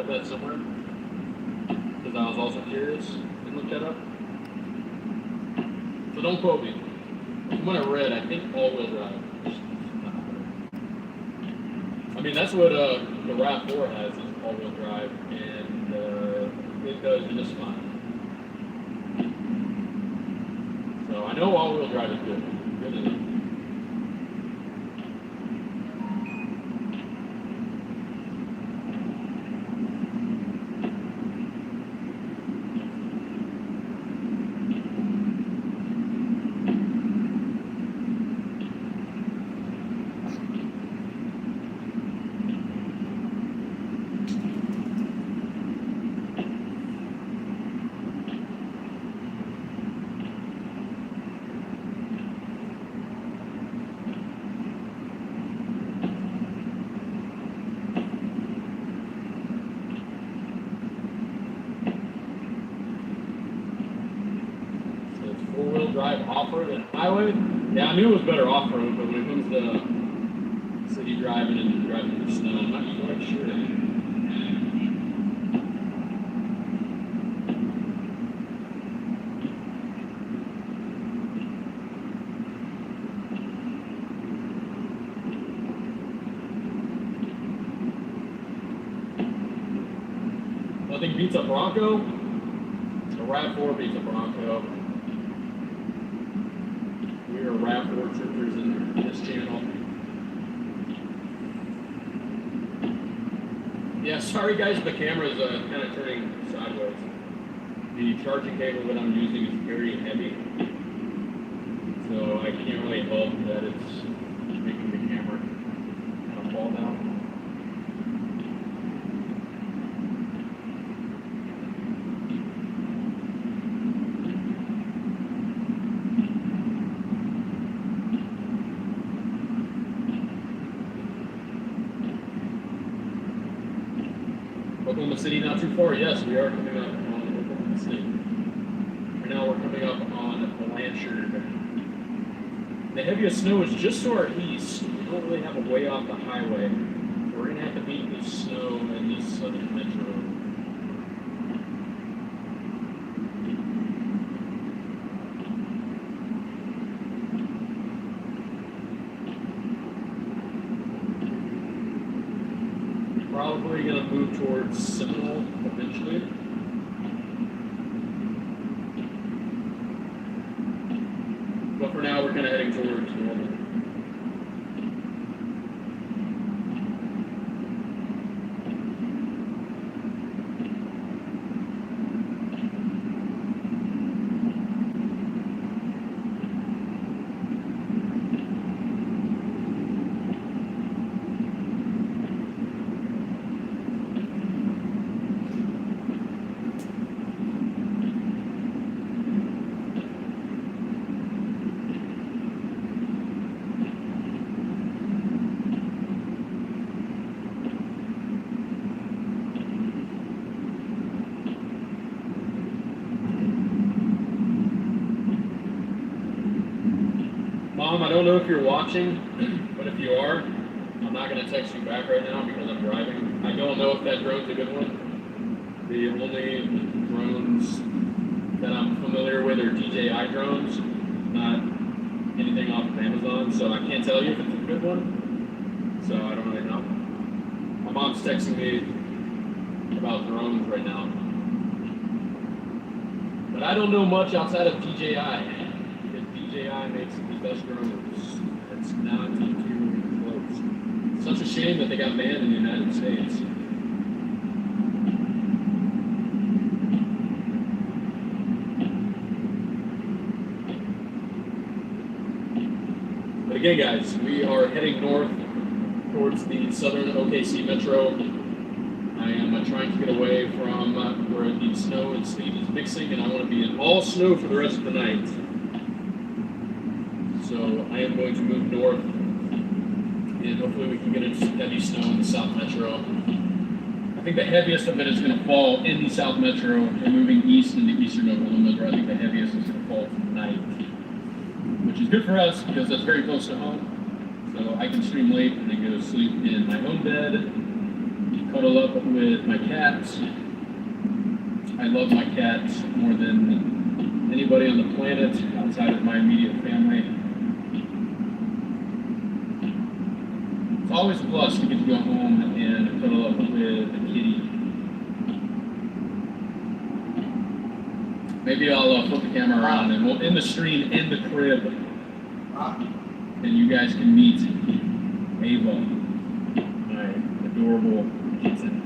read that somewhere because I was also curious and looked that up. So don't quote me. From what I read, I think all-wheel drive. I mean, that's what the RAV4 has, is all-wheel drive, and it does just fine. So I know all-wheel drive is good. Good enough. Four-wheel drive off-road and highway. Yeah, I knew it was better off-road, but when it comes to city driving and driving through snow, I'm not quite sure. Nothing beats a Bronco. A RAV4 beats a Bronco. We are RAV4 troopers in this channel. Yeah, sorry guys, the camera's kind of turning sideways. The charging cable that I'm using is very heavy, so I can't really help that it's making the camera kind of fall down. Oklahoma City, not too far. Yes, we are coming up on Oklahoma City. Right now we're coming up on Blanchard. The heaviest snow is just to our east. We don't really have a way off the highway. We're going to have to beat this snow in this southern metro. Probably going to move towards Seminole eventually. But for now, we're kind of heading towards normal. Mom, I don't know if you're watching, but if you are, I'm not going to text you back right now because I'm driving. I don't know if that drone's a good one. The only drones that I'm familiar with are DJI drones, not anything off of Amazon, so I can't tell you if it's a good one. So I don't really know. My mom's texting me about drones right now. But I don't know much outside of DJI. DJI makes the best drones. It's not even close. It's such a shame that they got banned in the United States. But again, guys, we are heading north towards the southern OKC metro. I am trying to get away from where the snow and sleet is mixing, and I want to be in all snow for the rest of the night. So I am going to move north, and hopefully we can get into some heavy snow in the South Metro. I think the heaviest of it is going to fall in the South Metro and moving east into eastern Oklahoma, where I think the heaviest is going to fall tonight, which is good for us because that's very close to home. So I can stream late and then go to sleep in my own bed cuddle up with my cats. I love my cats more than anybody on the planet outside of my immediate family. It's always a plus to get to go home and cuddle up with a kitty. Maybe I'll flip the camera around and we'll end the stream in the crib. And you guys can meet Ava, my adorable kitten.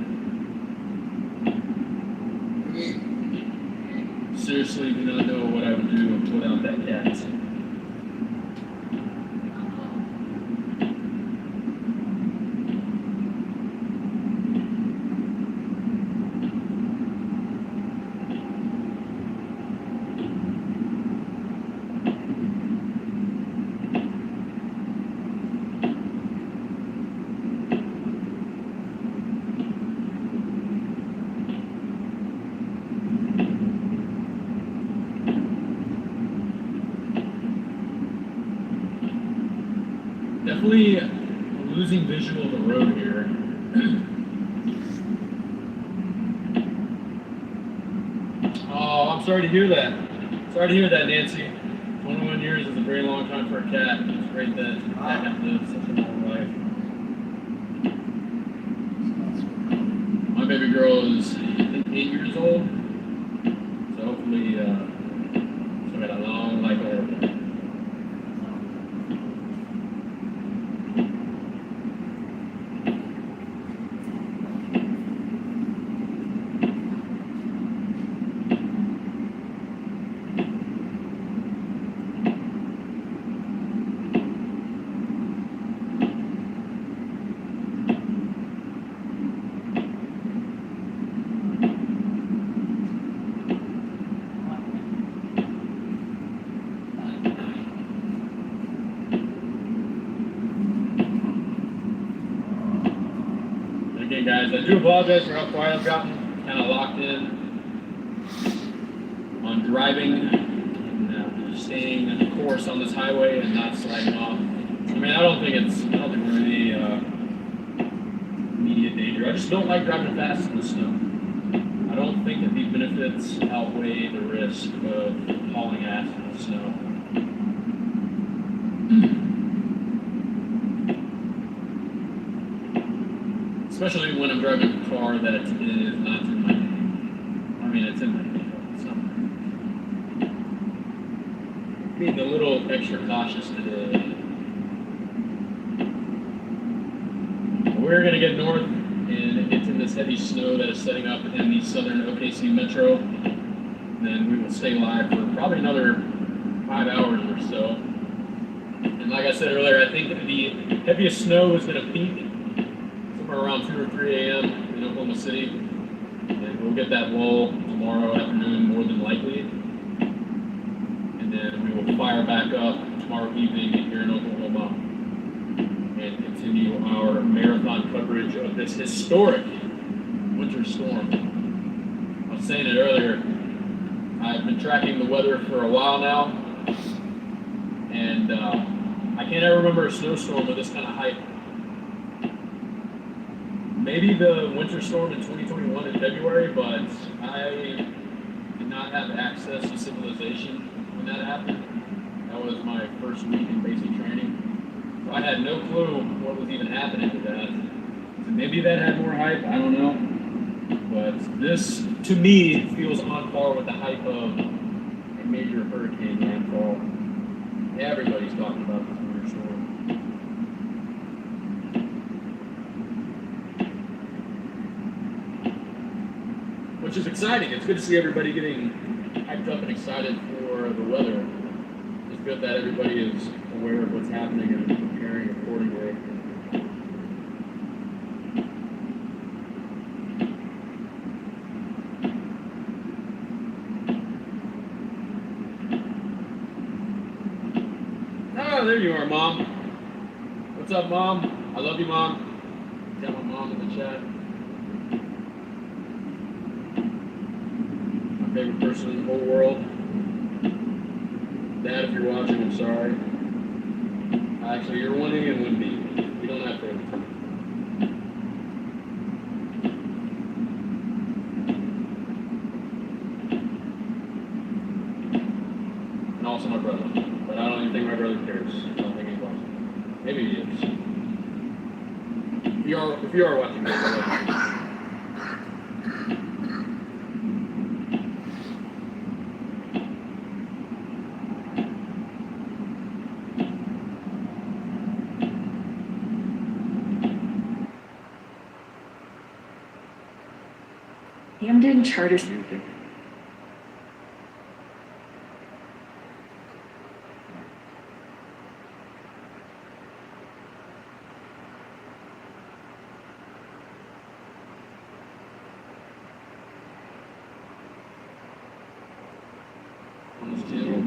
Seriously, do not know what I would do without that cat. Definitely losing visual of the road here. Oh, I'm sorry to hear that. Sorry to hear that, Nancy. 21 years is a very long time for a cat. It's great that I have lived such a long life. My baby girl is, I think, 8 years old. So hopefully, she'll get a long life ahead of her. Again, guys, I do apologize for how quiet I've gotten. Kind of locked in on driving and staying the course on this highway and not sliding off. I mean, I don't think we're in any immediate danger. I just don't like driving fast in the snow. I don't think that the benefits outweigh the risk of hauling ass in the snow. Especially when I'm driving a car that is not in my name. I mean, it's in my name, but it's not. Being a little extra cautious today. We're going to get north and into this heavy snow that is setting up in the southern OKC metro. Then we will stay live for probably another 5 hours or so. And like I said earlier, I think the heaviest snow is going to peak around 2 or 3 a.m. in Oklahoma City, and we'll get that lull tomorrow afternoon more than likely, and then we will fire back up tomorrow evening here in Oklahoma and continue our marathon coverage of this historic winter storm. I was saying it earlier, I've been tracking the weather for a while now, and I can't ever remember a snowstorm with this kind of height. Maybe the winter storm in 2021 in February, but I did not have access to civilization when that happened. That was my first week in basic training. So I had no clue what was even happening with that. So maybe that had more hype, I don't know. But this, to me, feels on par with the hype of a major hurricane landfall. Everybody's talking about this winter storm. Which is exciting. It's good to see everybody getting hyped up and excited for the weather. It's good that everybody is aware of what's happening and preparing accordingly. Oh, there you are, Mom. What's up, Mom? I love you, Mom. Got my mom in the chat. Favorite person in the whole world. Dad, if you're watching, I'm sorry. Actually, you're one A and one B. We don't have favorites. to my brother, but I don't even think my brother cares. I don't think he watches. Maybe he is. If you are watching this, I love you. Hamden Charter. On this channel.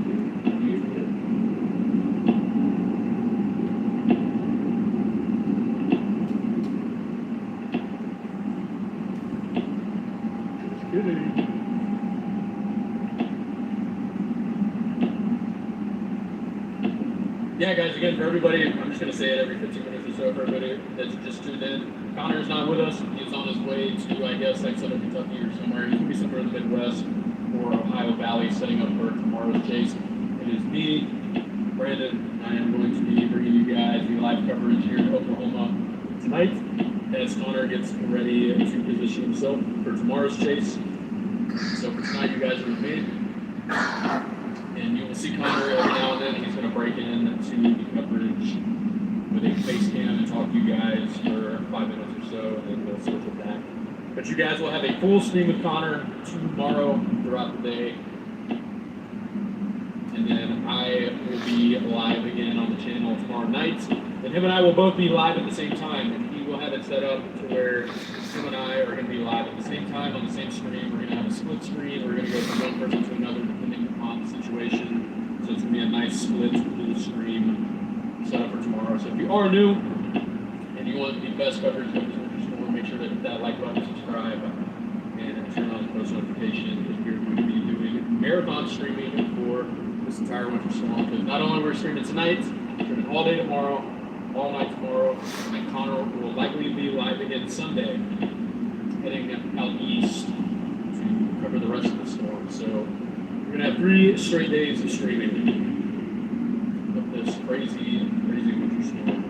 Yeah, guys, again, for everybody, I'm just going to say it every 15 minutes or so for everybody that's just tuned in. Connor's not with us. He's on his way to, I guess, like Southern Kentucky or somewhere. He's going to be somewhere in the Midwest or Ohio Valley setting up for tomorrow's chase. It is me, Brandon. I am going to be bringing you guys the live coverage here in Oklahoma tonight as Connor gets ready to position himself for tomorrow's chase. So for tonight, you guys are with me. And you will see Connor every now and then. He's going to break in to the coverage with a face cam and talk to you guys for 5 minutes or so, and then we'll switch it back. But you guys will have a full stream with Connor tomorrow throughout the day. And then I will be live again on the channel tomorrow night. And him and I will both be live at the same time. And he will have it set up to where him and I are going to be live at the same time on the same screen. We're going to have a split screen. We're going to go from one person to another depending upon the situation. So it's going to be a nice split blue stream set up for tomorrow. So if you are new and you want the best coverage of the Winter Storm, make sure to hit that like button, subscribe, and turn on the post notification if you're going to be doing marathon streaming for this entire Winter Storm. Because not only we're streaming tonight, we're streaming all day tomorrow, all night tomorrow, and then Connor will likely be live again Sunday, heading out east to cover the rest of the storm. So we're going to have 3 straight days of streaming of this crazy winter storm.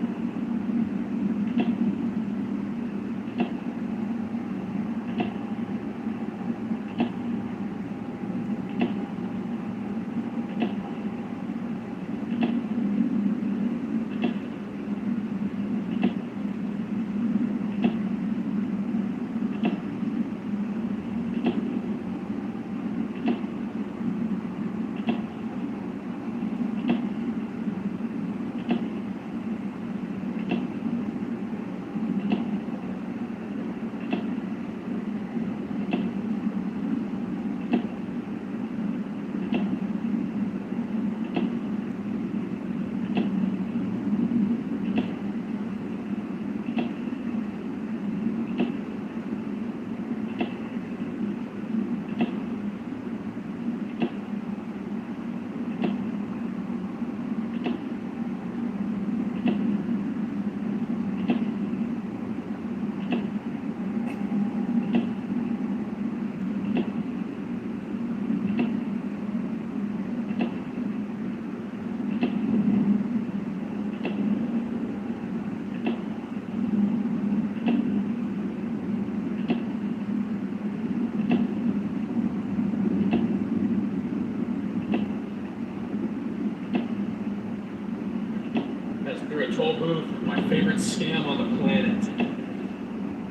Through a toll booth, my favorite scam on the planet.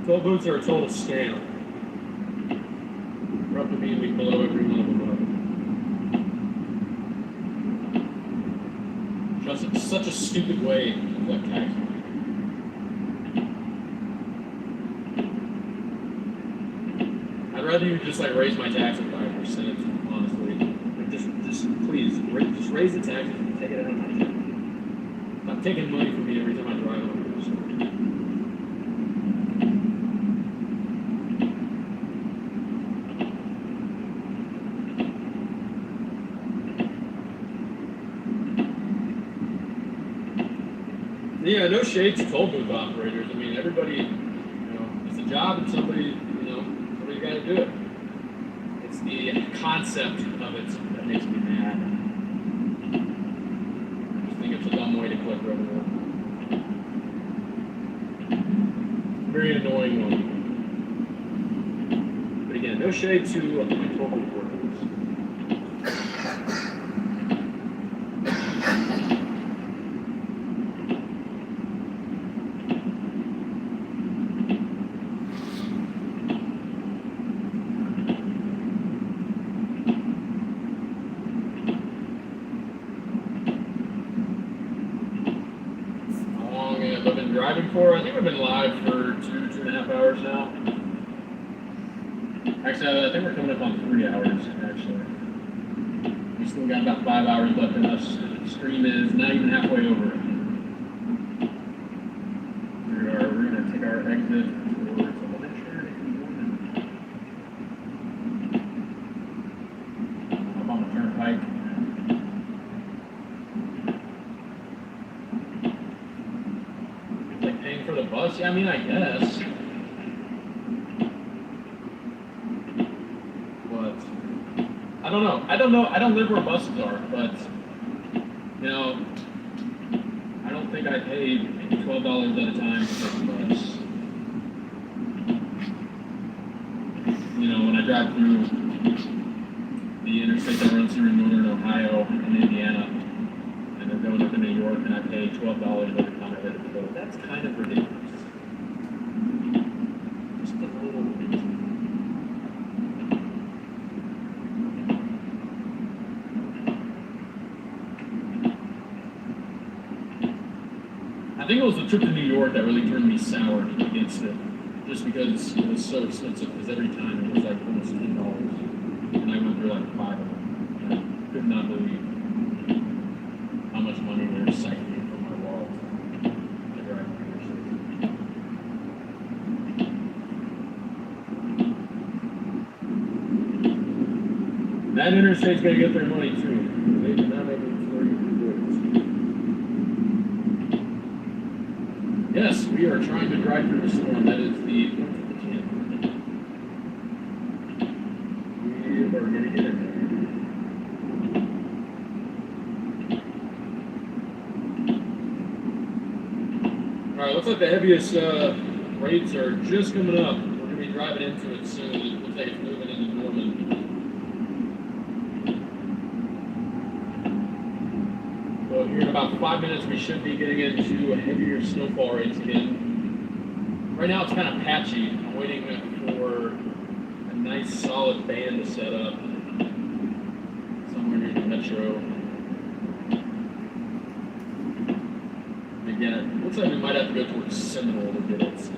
Toll booths are a total scam. We're up to be a week below every one of them. Just such a stupid way to collect tax money. I'd rather you just like raise my taxes by 5%, honestly. Like just please, just raise the taxes and take it out of my check. Stop taking money from me every time I drive over the store. Yeah, no shade to toll booth operators. I mean, everybody, it's a job and somebody got to do it. It's the concept of it that makes me mad. driving that. Very annoying one. But again, no shade to my local workers. I've been driving for. I think we've been live for 2.5 hours now. Actually, I think we're coming up on 3 hours, actually. We still got about 5 hours left in us. The stream is not even halfway over. We're going to take our exit towards up on the turnpike. For the bus? Yeah, I mean, I guess. But I don't know. I don't live where buses are, but you know, I don't think I paid $12 at a time for the bus. You know, when I drive through the interstate that runs through northern Ohio and Indiana, and then going up to New York, and I pay $12 every time I hit the road. That's kind of ridiculous. Just a little bit. I think it was the trip to New York that really turned me sour against it, just because it was so expensive. Because every time it was like almost $10, and I went through like 5 of them. And I could not believe how much money they're recycling from my wallet to drive through the That interstate's gonna get their money too. They did not make it for you to do it. Yes, we are trying to drive through the storm. That is the intent. We are gonna get it. Alright, looks like the heaviest rates are just coming up. We're going to be driving into it soon. It looks like it's moving into Norman. So here in about 5 minutes, we should be getting into heavier snowfall rates again. Right now, it's kind of patchy. I'm waiting for a nice solid band to set up somewhere near the metro. Again, it looks like we might have to go towards Seminole to get it.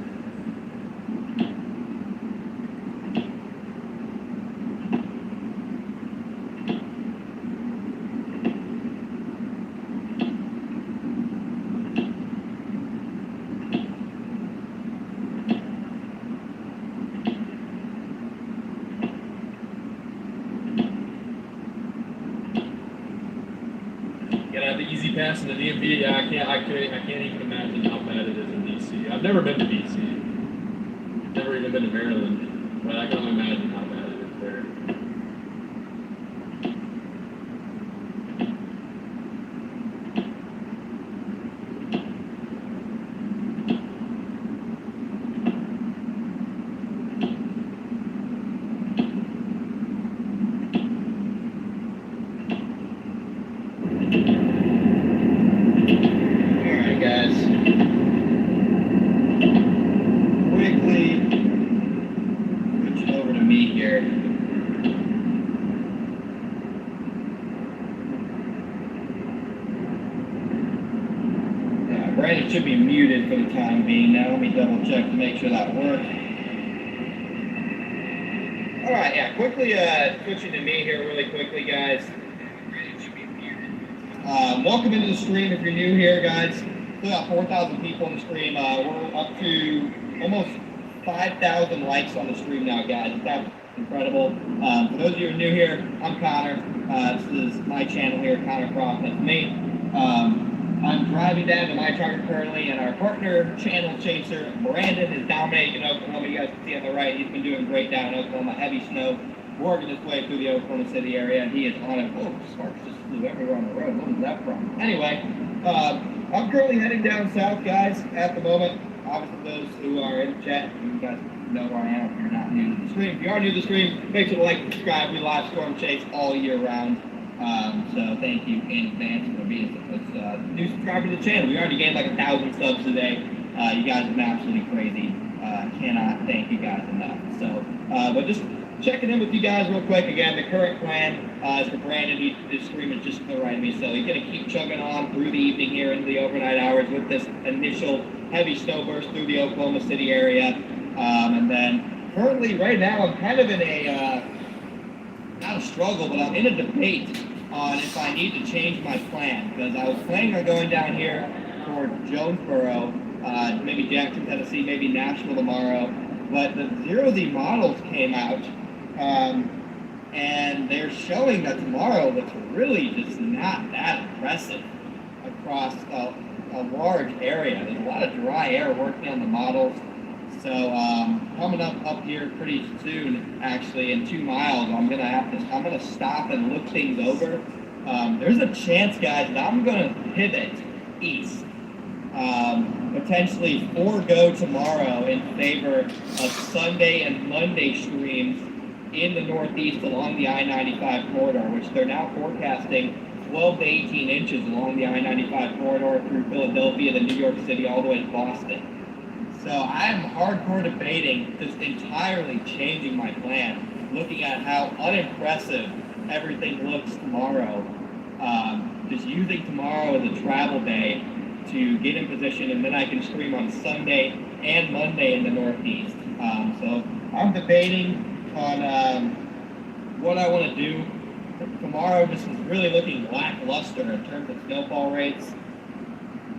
The Easy Pass in the DMV, yeah, I can't even imagine how bad it is in DC. I've never been to DC. Never even been to Maryland, but I can only imagine how bad it is there. It should be muted for the time being. Now let me double check to make sure that works. All right, yeah, quickly switching to me here really quickly, guys. Welcome into the stream if you're new here, guys. Still got 4,000 people on the stream. We're up to almost 5,000 likes on the stream now, guys. That's incredible. For those of you who are new here, I'm Connor. This is my channel here, Connor Croft. That's me. I'm driving down to my trucker currently, and our partner channel chaser, Brandon, is down there in Oklahoma. You guys can see on the right, he's been doing great down in Oklahoma. Heavy snow. working his way through the Oklahoma City area. He is on it. Oh, sparks just flew everywhere on the road. What was that from? Anyway, I'm currently heading down south, guys, at the moment. Obviously, those who are in the chat, you guys know where I am if you're not new to the stream. If you are new to the stream, make sure to like and subscribe. We live storm chase all year round. So thank you in advance for being a new subscriber to the channel. We already gained like 1,000 subs today. You guys have been absolutely crazy. Cannot thank you guys enough. So, but just checking in with you guys real quick. Again, the current plan is for Brandon. His stream is just to the right of me, so he's going to keep chugging on through the evening here into the overnight hours with this initial heavy snowburst through the Oklahoma City area. And then currently, right now, I'm kind of in a, not a struggle, but I'm in a debate on if I need to change my plan, because I was planning on going down here toward Jonesboro, maybe Jackson, Tennessee, maybe Nashville tomorrow, but the 0Z models came out, and they're showing that tomorrow looks really just not that impressive across a large area. There's a lot of dry air working on the models. So coming up here pretty soon, actually in 2 miles, I'm gonna stop and look things over. There's a chance, guys, that I'm gonna pivot east, potentially forego tomorrow in favor of Sunday and Monday streams in the Northeast along the I-95 corridor, which they're now forecasting 12 to 18 inches along the I-95 corridor through Philadelphia to New York City all the way to Boston. So I'm hardcore debating just entirely changing my plan, looking at how unimpressive everything looks tomorrow. Just using tomorrow as a travel day to get in position, and then I can stream on Sunday and Monday in the Northeast. So I'm debating on what I want to do. Tomorrow just is really looking lackluster in terms of snowfall rates.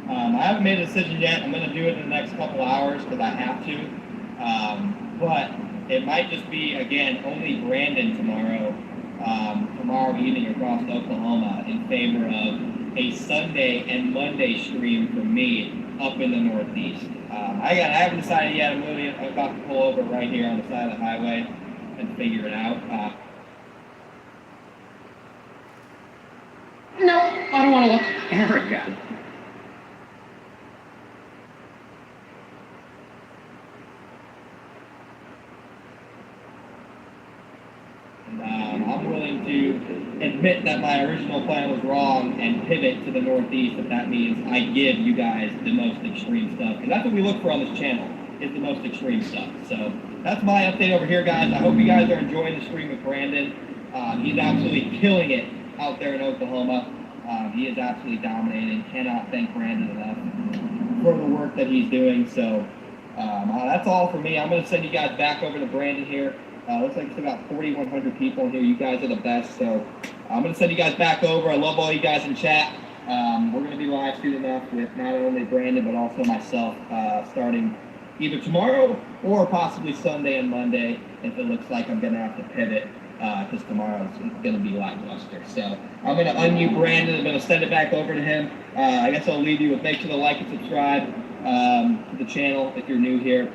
I haven't made a decision yet. I'm going to do it in the next couple hours because I have to. But it might just be, again, only Brandon tomorrow evening across Oklahoma in favor of a Sunday and Monday stream for me up in the Northeast. I haven't decided yet. I'm about to pull over right here on the side of the highway and figure it out. No, I don't want to look arrogant. I'm willing to admit that my original plan was wrong and pivot to the Northeast if that means I give you guys the most extreme stuff. Because that's what we look for on this channel, is the most extreme stuff. So that's my update over here, guys. I hope you guys are enjoying the stream with Brandon. He's absolutely killing it out there in Oklahoma. He is absolutely dominating. Cannot thank Brandon enough for the work that he's doing. So that's all for me. I'm going to send you guys back over to Brandon here. Looks like it's about 4,100 people in here. You guys are the best. So I'm going to send you guys back over. I love all you guys in chat. We're going to be live streaming up with not only Brandon, but also myself starting either tomorrow or possibly Sunday and Monday if it looks like I'm going to have to pivot because tomorrow is going to be lackluster. So I'm going to unmute Brandon. I'm going to send it back over to him. I guess I'll leave you with make sure to like and subscribe to the channel if you're new here.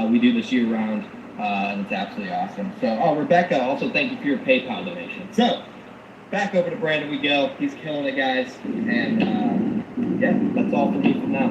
We do this year round. And it's absolutely awesome. So, Rebecca, also thank you for your PayPal donation. So, back over to Brandon we go. He's killing it, guys. And, yeah, that's all for me for now.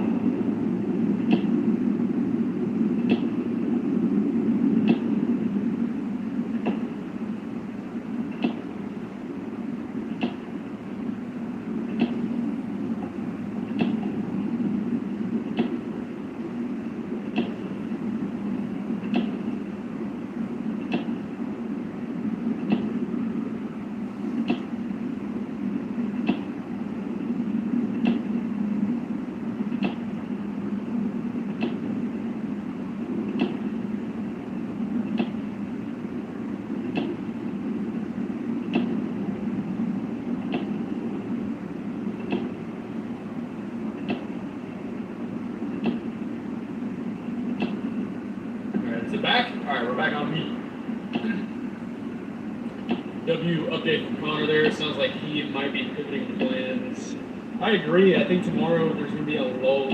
Update from Connor there. Sounds like he might be pivoting plans. I agree. I think tomorrow there's going to be a lull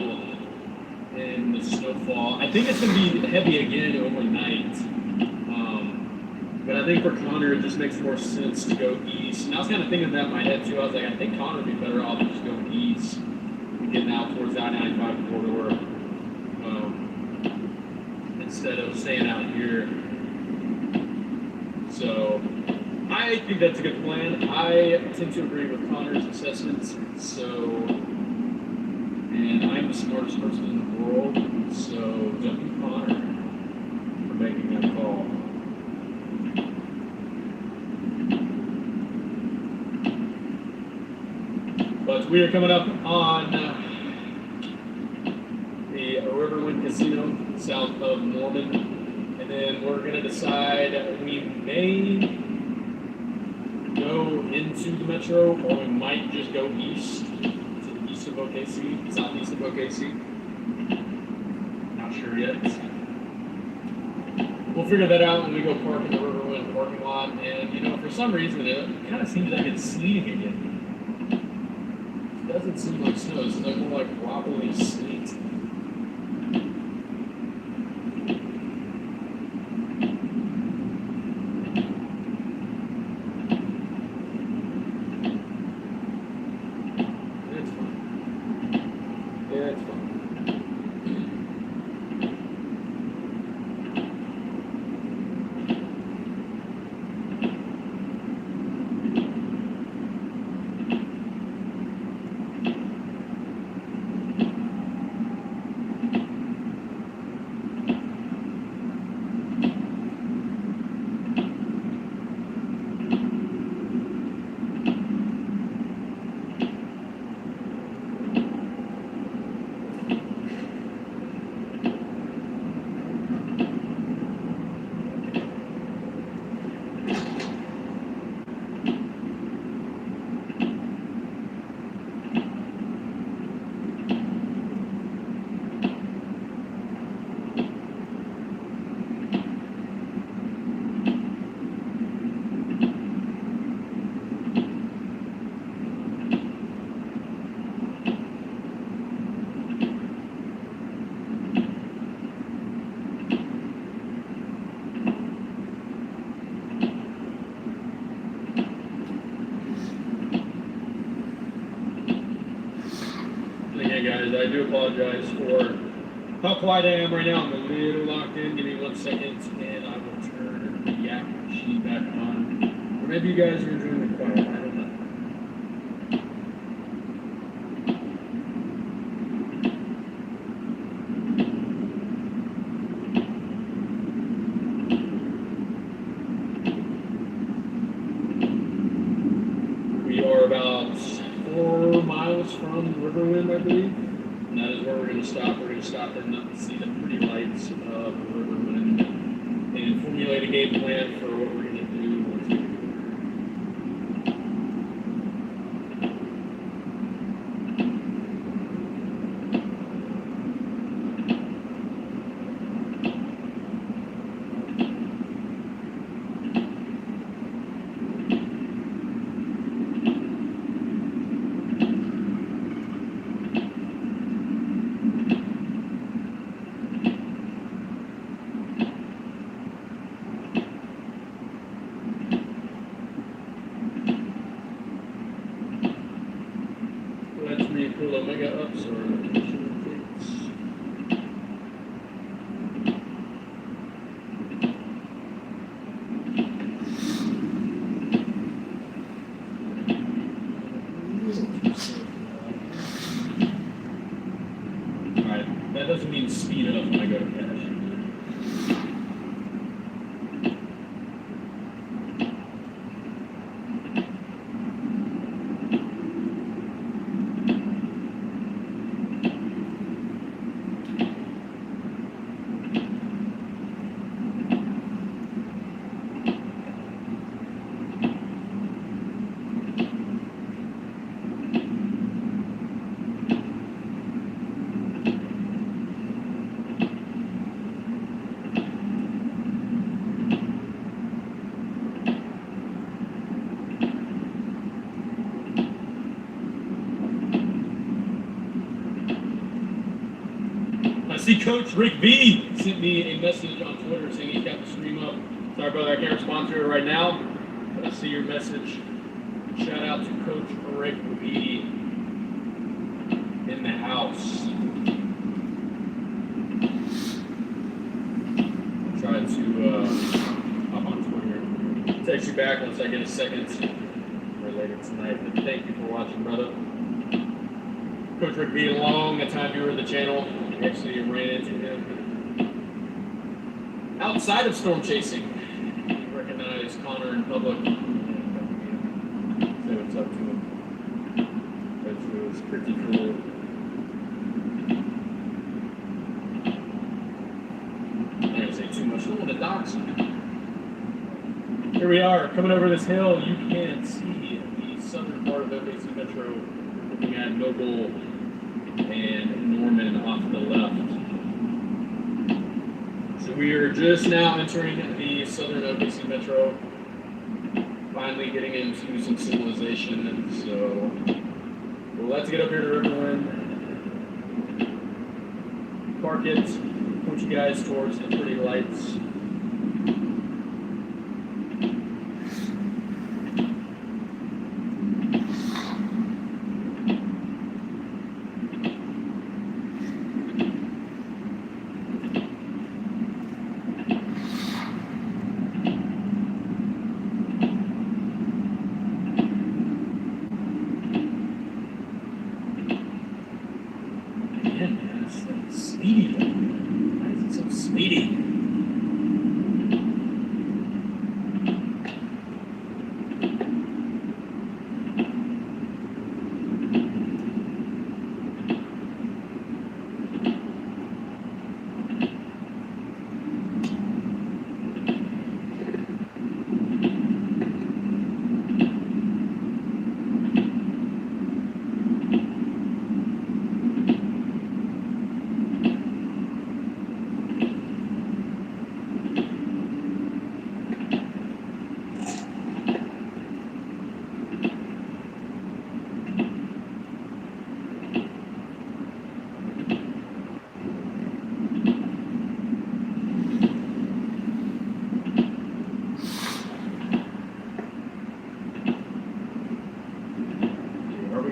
in the snowfall. I think it's going to be heavy again overnight. But I think for Connor, it just makes more sense to go east. And I was kind of thinking that in my head too. I was like, I think Connor would be better off just going east, getting out towards the I-95 corridor, instead of staying out here. So I think that's a good plan. I tend to agree with Connor's assessments. So, and I'm the smartest person in the world. So, W. Connor for making that call. But we are coming up on the Riverwind Casino south of Norman. And then we're going to decide we may go into the metro, or we might just go east to the east of OKC, southeast of OKC. Not sure yet. We'll figure that out when we go park in the Riverwind parking lot. And, you know, for some reason, it kind of seems like it's sleeting again. It doesn't seem like snow. It's like more like wobbly sleet. Guys, I do apologize for how quiet I am right now. I'm a little locked in. Give me 1 second and I will turn the yak machine back on. Or maybe you guys are enjoying the quiet. I don't know. We are about 4 miles from Riverwind, I believe. And that is where we're going to stop. We're going to stop and see the pretty lights of Riverwind and formulate a game plan for what we're going to do once we get there. Let's me pull Omega up so our notification updates. Alright, that doesn't mean speed up when I go to cache. I see Coach Rick V sent me a message on Twitter saying he's got the stream up. Sorry, brother, I can't respond to it right now, but I see your message. Shout out to Coach Rick Lee in the house. I'll try to hop on Twitter. Text you back once I get a second or later tonight. But thank you for watching, brother. Coach Rick being long, a time viewer of the channel. Actually ran into him outside of storm chasing. He recognized Connor in public. Say what's up to him. Which was pretty cool. I'm not gonna say too much. I don't want to dox him. Here we are, coming over this hill. You can see the southern part of FAC Metro, looking at Noble and Norman off to the left. So we are just now entering the southern FAC Metro, finally getting into some civilization. So well, let's get up here to Riverland, park it, point you guys towards the pretty lights. Speedy. Why is it so speedy?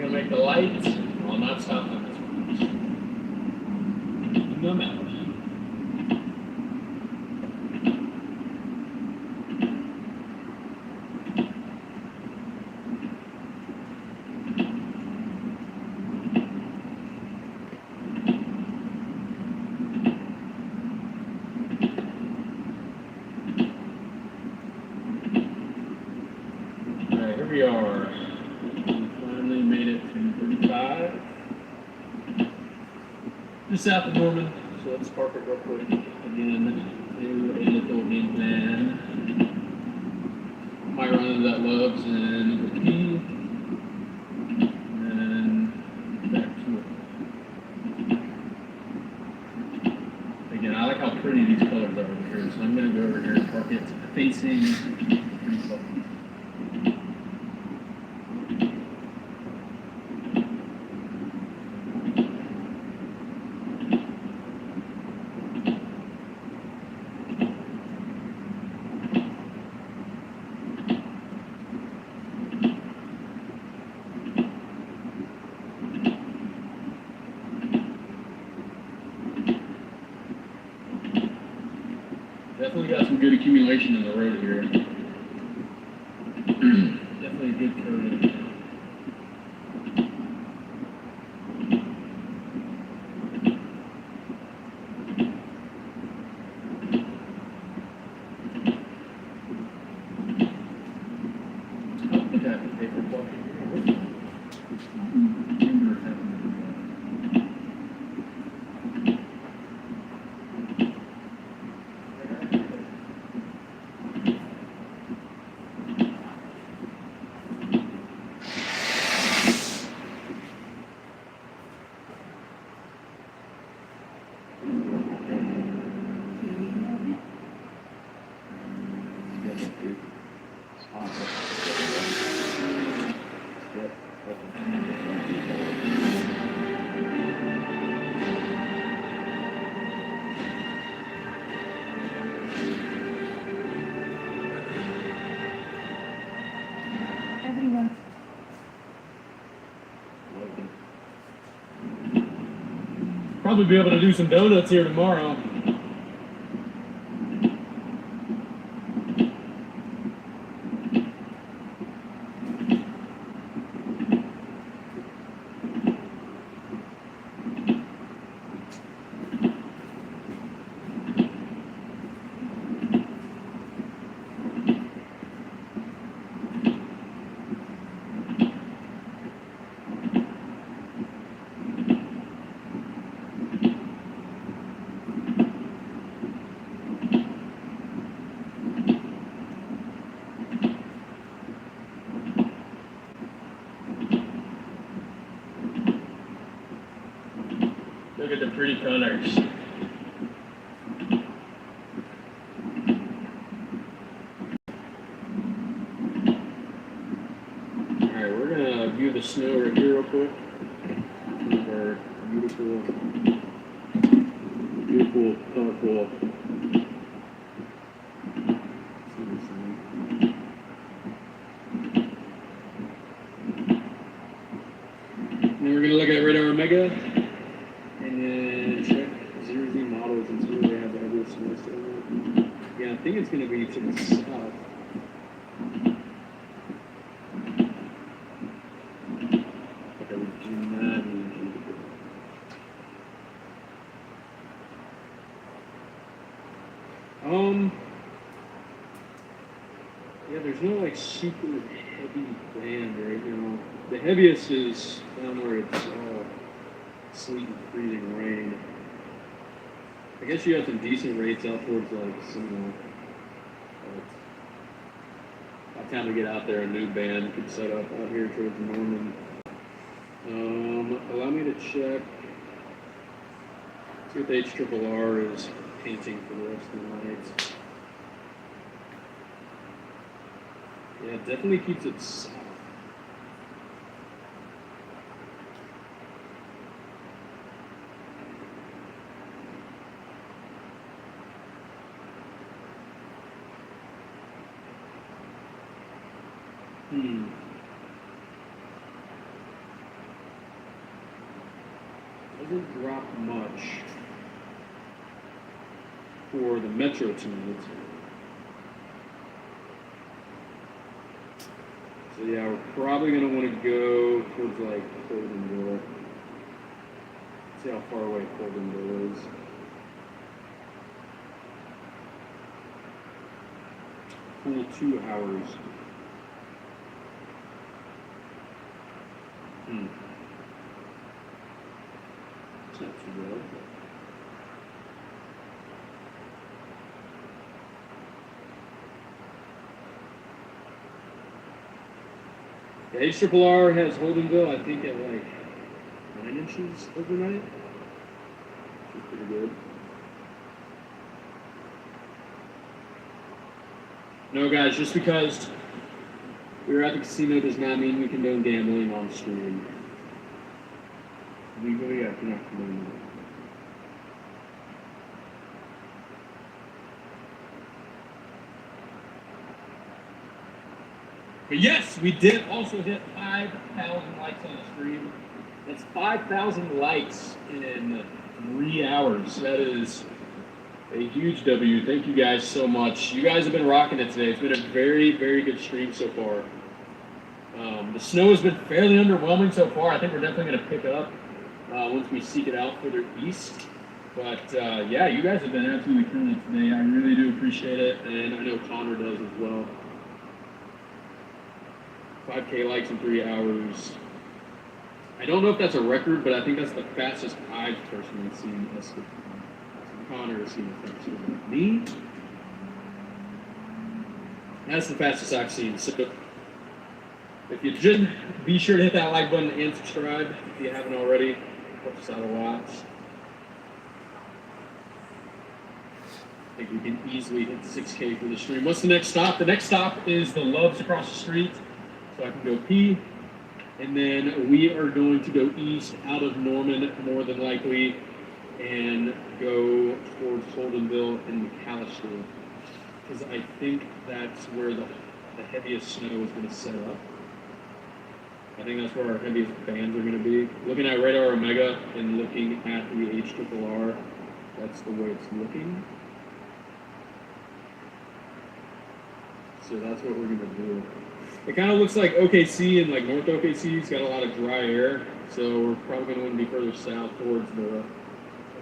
Make the lights. Well, not stop on this one. No matter. All right, here we are. Made it to 35. Just south of Norman. So let's park it real quick. Again, do a little game plan. Might run into that Loves and P. And then back to it. Again, I like how pretty these colors are over here. So I'm going to go over here and park it facing pretty close. Definitely got some good accumulation in the road here. Definitely a good curve. I don't think I have to pay for parking here. Probably be able to do some donuts here tomorrow. Look at the pretty colors. Alright, we're gonna view the snow right here real quick. Some of our beautiful, colorful. Then we're gonna look at Radar Omega. And then check 0Z models and see where they have the heaviest snow still. Yeah, I think it's going to be to the south. But I would do not need you. Yeah, there's no like super heavy band right now. The heaviest is down where it's sleet and freezing rain. I guess you have some decent rates out towards like Seminole. By the time we get out there, a new band could set up out here towards Norman. Allow me to check. See what the HRRR is painting for the rest of the night. Yeah, it definitely keeps it south. Doesn't drop much for the metro tonight. So yeah, we're probably gonna want to go towards like Coldenville. See how far away Coldenville is. Full 2 hours. It's not too bad. The HRRR has Holdenville, I think, at like 9 inches overnight. Which is pretty good. No, guys, just because we were at the casino does not mean we condone gambling on stream. Legally, I cannot condone that. But yes, we did also hit 5,000 likes on the stream. That's 5,000 likes in 3 hours. That is a huge W. Thank you guys so much. You guys have been rocking it today. It's been a very, very good stream so far. The snow has been fairly underwhelming so far. I think we're definitely going to pick up once we seek it out further east. But yeah, you guys have been absolutely killing it today. I really do appreciate it, and I know Connor does as well. 5K likes in 3 hours. I don't know if that's a record, but I think that's the fastest I've personally seen. Connor has seen it faster than me. That's the fastest I've seen. So if you just be sure to hit that like button and subscribe if you haven't already. Helps us out a lot. I think we can easily hit 6K for the stream. What's the next stop? The next stop is the Loves across the street. So I can go pee. And then we are going to go east out of Norman, more than likely, and go towards Holdenville and McAllister. Because I think that's where the heaviest snow is going to set up. I think that's where our heaviest bands are going to be. Looking at Radar Omega and looking at the HRRR, that's the way it's looking. So that's what we're going to do. It kind of looks like OKC and like North OKC's got a lot of dry air, so we're probably going to want to be further south towards the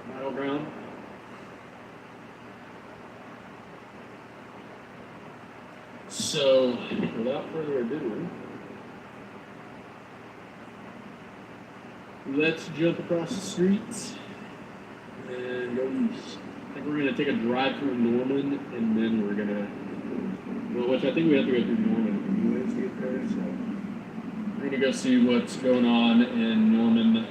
battle ground. So, without further ado, let's jump across the streets and go east. I think we're going to take a drive through Norman, and then we're going to, well, which I think we have to go through Norman anyways to get there, so we're going to go see what's going on in Norman.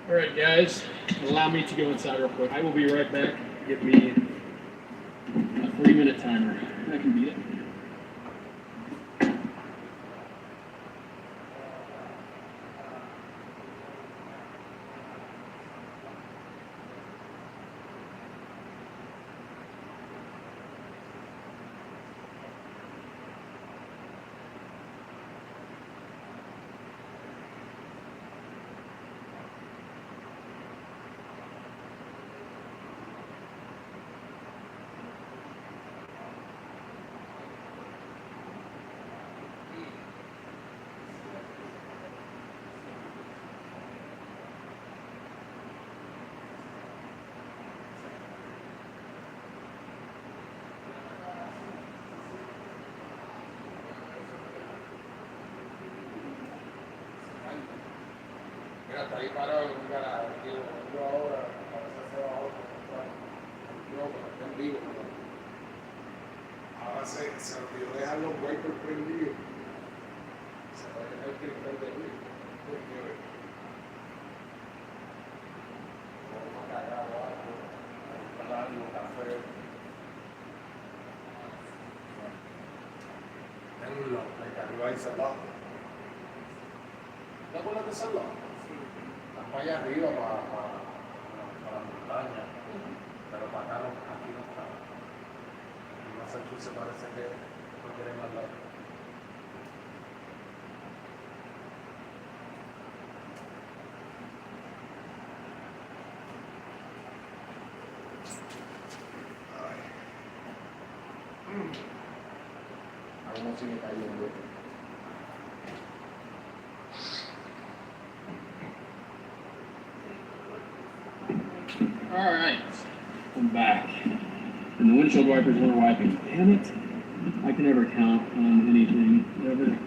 All right, guys, allow me to go inside real quick. I will be right back. Give me a 3-minute timer. I can beat it. Hasta ahí parado en un garaje, digo, yo ahora, a veces se va otro, yo está en vivo. Ahora se olvidó dejar los wipers prendidos. Se va a dejar que prender porque vamos a cagar o algo, a algo, café. Tenlo, me cargó ahí cerrado. ¿Te acuerdas de cerrado? Para allá arriba, para la montaña, pero para acá no, aquí no está. En Massachusetts parece que no quieren hablar. Algo sigue cayendo. All right, I'm back. And the windshield wipers were wiping. Damn it. I can never count on anything, ever.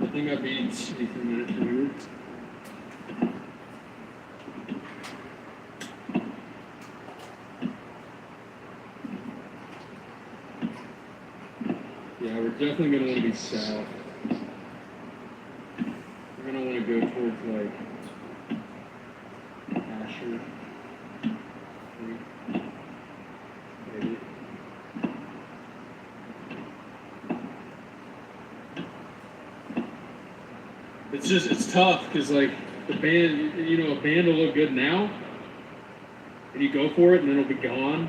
I think I beat 83 minutes for you. Yeah, we're definitely going to want to be south. We're going to want to go towards, like, Asher. Maybe. It's tough, because, like, the band, you know, a band will look good now, and you go for it, and then it'll be gone.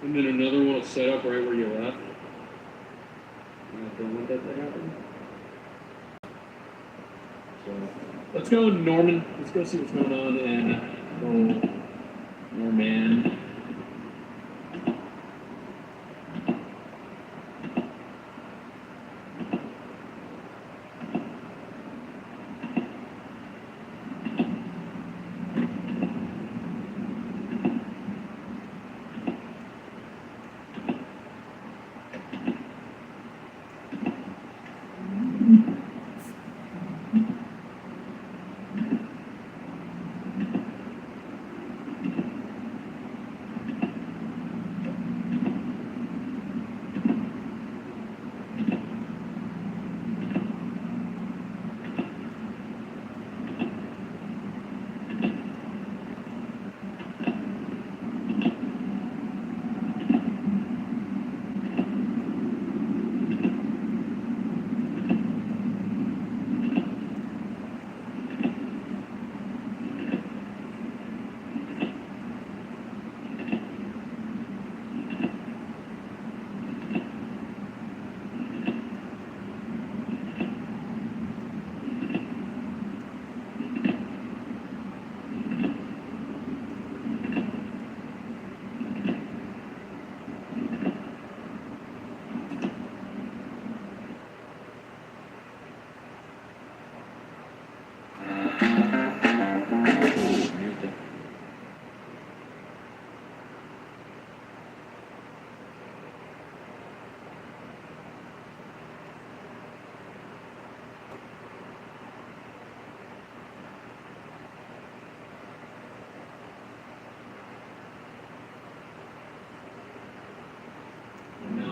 And then another one will set up right where you left. Don't want that to happen. So let's go, Norman. Let's go see what's going on in Norman.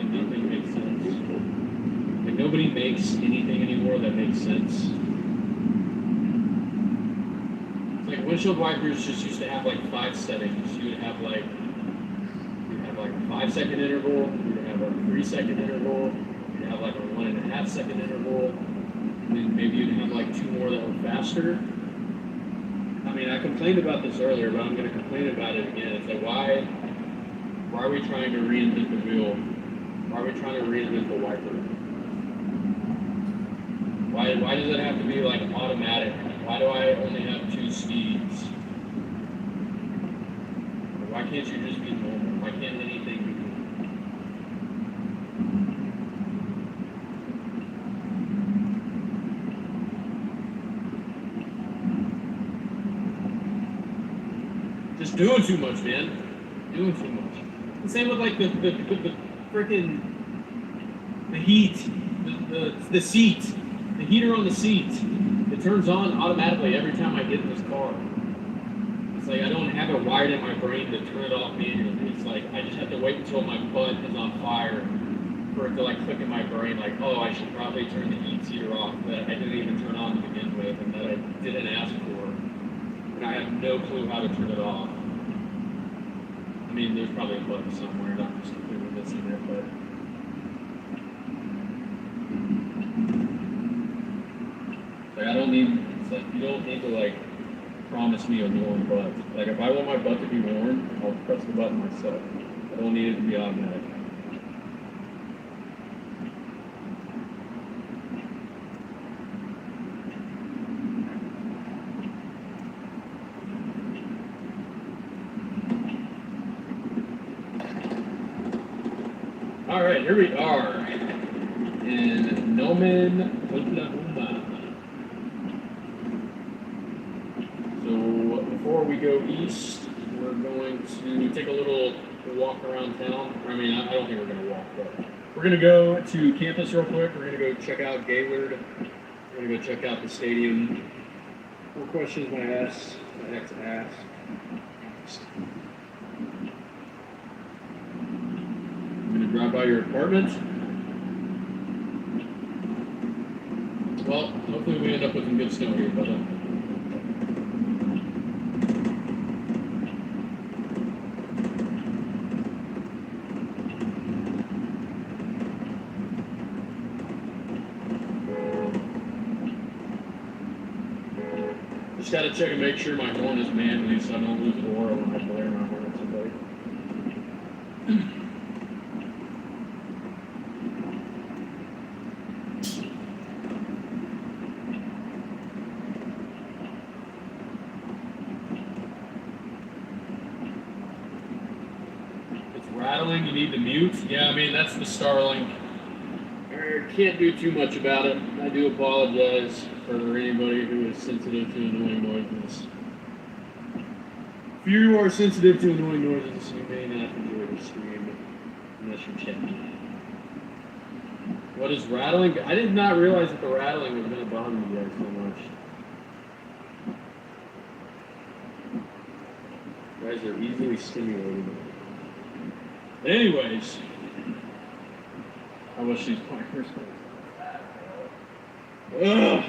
Nothing makes sense. Like nobody makes anything anymore that makes sense. It's like windshield wipers just used to have like 5 settings. You would have like a 5-second interval, you'd have a 3-second interval, you'd have like a 1.5-second interval, and then maybe you'd have like 2 more that were faster. I mean, I complained about this earlier, but I'm going to complain about it again. It's like, why are we trying to reinvent the wheel? Why are we trying to reinvent the wiper? Why does it have to be like automatic? Why do I only have 2 speeds? Why can't you just be normal? Why can't anything be normal? Just doing too much, man. Doing too much. The same with like the freaking the heat, the seat, the heater on the seat. It turns on automatically every time I get in this car. It's like I don't have it wired in my brain to turn it off manually. It's like I just have to wait until my butt is on fire for it to like click in my brain, like, oh, I should probably turn the heat seater off that I didn't even turn on to begin with and that I didn't ask for. And I have no clue how to turn it off. I mean, there's probably a button somewhere, and I'm just completely missing it, but. Like, I don't need, it's like, you don't need to, like, promise me a warm butt. Like, if I want my butt to be warm, I'll press the button myself. I don't need it to be automatic. All right, here we are in Norman, Oklahoma. So before we go east, we're going to take a little walk around town. I mean, I don't think we're going to walk, but we're going to go to campus real quick. We're going to go check out Gaylord. We're going to go check out the stadium. More questions my ex asked. I'm going to drive by your apartment. Well, hopefully we end up with some good snow here, but Just gotta check and make sure my horn is manly so I don't lose the aura when I blare my horn at somebody. It's rattling, you need to mute. Yeah, I mean, that's the Starlink. Can't do too much about it. I do apologize for anybody who is sensitive to annoying noises. If you are sensitive to annoying noises, you may not enjoy the stream unless you're checking. What is rattling? I did not realize that the rattling was going to bother you guys so much. You guys are easily stimulated. Anyways. I wish these pointers were. Ugh.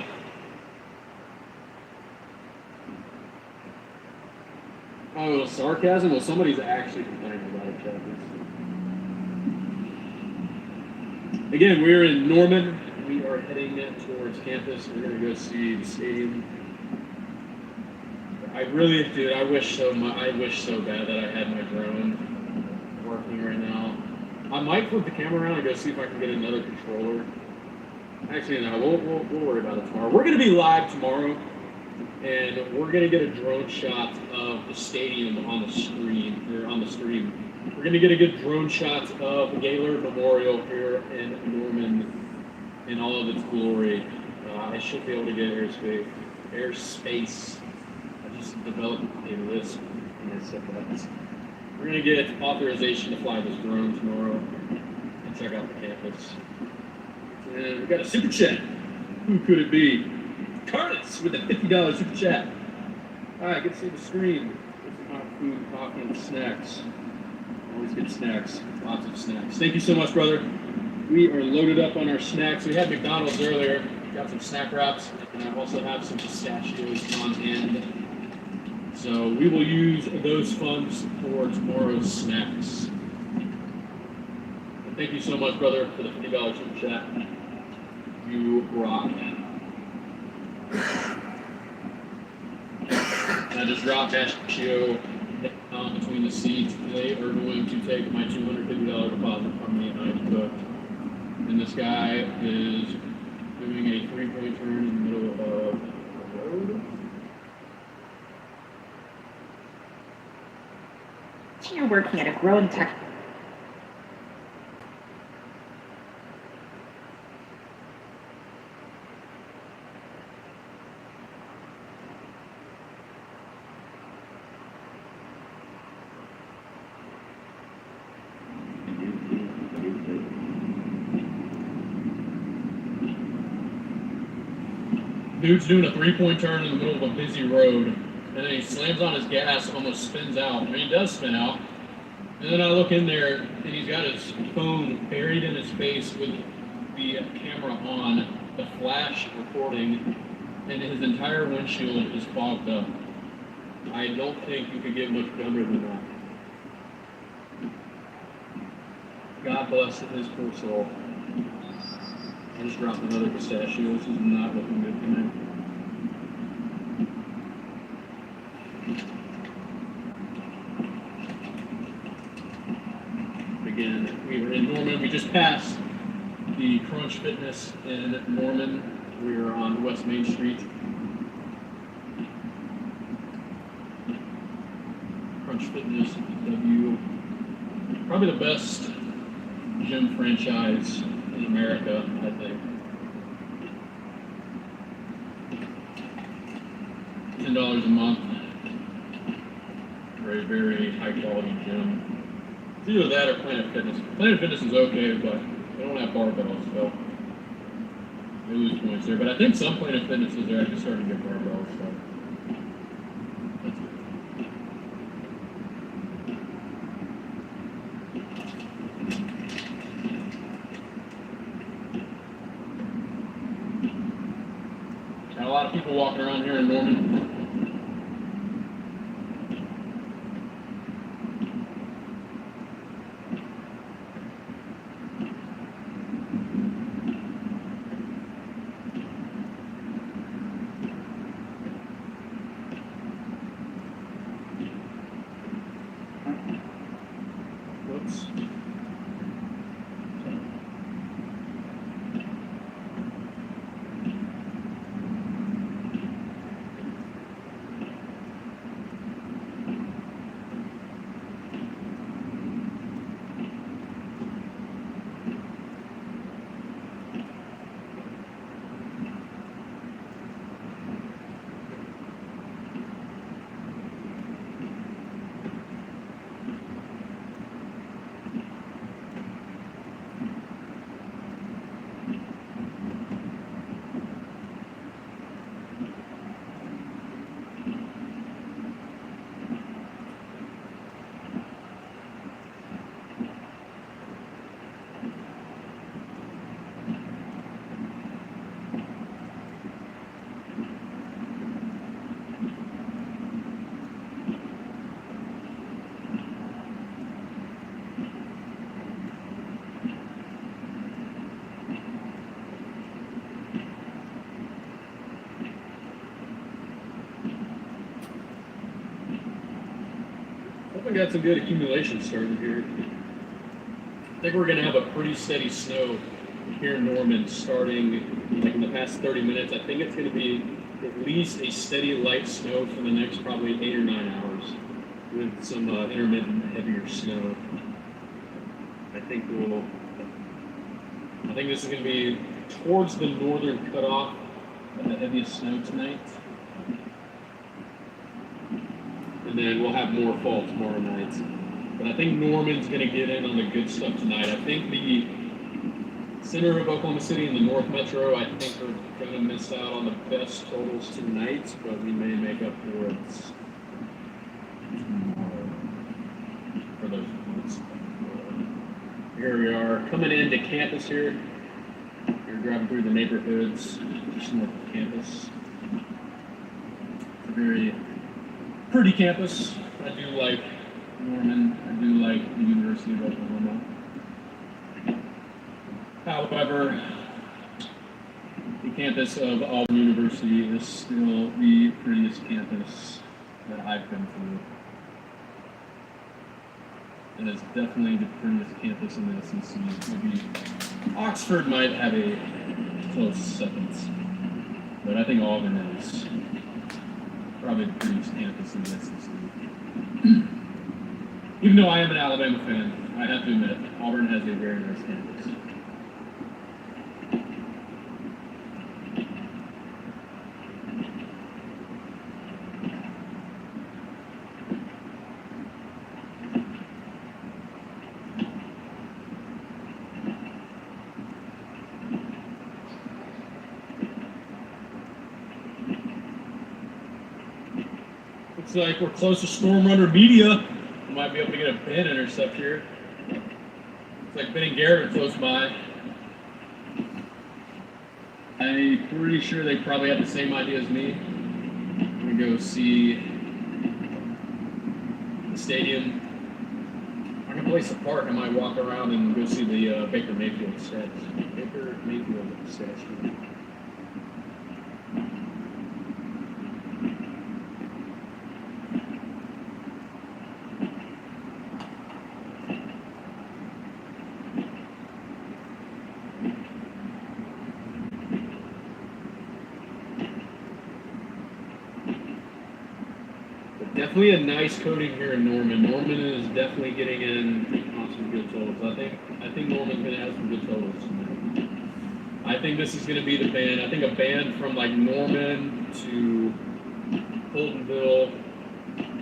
Oh, sarcasm? Well, somebody's actually complaining about it, chat. Again, we're in Norman. We are heading towards campus. We're going to go see the stadium. I really, dude, I wish so bad that I had my drone working right now. I might flip the camera around and go see if I can get another controller. Actually, no, we'll worry about it tomorrow. We're going to be live tomorrow, and we're going to get a drone shot of the stadium on the stream. We're going to get a good drone shot of the Gaylord Memorial here in Norman in all of its glory. I should be able to get airspace. I just developed a list, and I said that. We're going to get authorization to fly this drone tomorrow and check out the campus. And we got a super chat. Who could it be? Curtis with a $50 super chat. All right, good to see the stream. Get some hot food, coffee, and snacks. Always good snacks. Lots of snacks. Thank you so much, brother. We are loaded up on our snacks. We had McDonald's earlier. Got some snack wraps, and I also have some pistachios on hand. So we will use those funds for tomorrow's snacks. But thank you so much, brother, for the $50 super chat. You rock. And I just dropped Ashio between the seats. They are going to take my $250 deposit from me, and I cooked. And this guy is doing a three-point turn in the middle of the road. You're working at a growing tech. Dude's doing a three-point turn in the middle of a busy road, and then he slams on his gas, almost spins out. I mean, he does spin out. And then I look in there, and he's got his phone buried in his face with the camera on, the flash recording, and his entire windshield is fogged up. I don't think you could get much dumber than that. God bless his poor soul. I just dropped another pistachio. This is not looking good for me. Again, we were in Norman. We just passed the Crunch Fitness in Norman. We are on West Main Street. Crunch Fitness W. Probably the best gym franchise in America, I think. $10 a month for a very high quality gym. It's either that or Planet Fitness. Planet Fitness is okay, but they don't have barbells, so they lose points there. But I think some Planet Fitnesses are actually starting to get barbells, so that's good. Got a lot of people walking around here in Norman. got some good accumulation starting here. I think we're going to have a pretty steady snow here in Norman starting like in the past 30 minutes. I think it's going to be at least a steady light snow for the next probably 8 or 9 hours with some intermittent heavier snow. I think this is going to be towards the northern cutoff of the heaviest snow tonight. And then we'll have more fall tomorrow night. But I think Norman's going to get in on the good stuff tonight. I think the center of Oklahoma City and the North Metro, I think are going to miss out on the best totals tonight, but we may make up for it tomorrow for those points. Here we are coming into campus here. We're driving through the neighborhoods just north of campus. It's a very pretty campus. I do like Norman. I do like the University of Oklahoma. However, the campus of Auburn University is still the prettiest campus that I've been through. And it's definitely the prettiest campus in the SEC. Maybe Oxford might have a close second, but I think Auburn is probably the prettiest campus in the SEC. Even though I am an Alabama fan, I have to admit, Auburn has a very nice campus. Looks like we're close to Storm Runner Media. We might be able to get a Ben intercept here. Looks like Ben and Garrett are close by. I'm pretty sure they probably have the same idea as me. I'm gonna go see the stadium. I'm gonna place a park. I might walk around and go see the Baker Mayfield statue. Baker Mayfield statue. Definitely a nice coating here in Norman. Norman is definitely getting in on some good totals. I think Norman's going to have some good totals tonight. I think this is going to be the band. I think a band from like Norman to Holdenville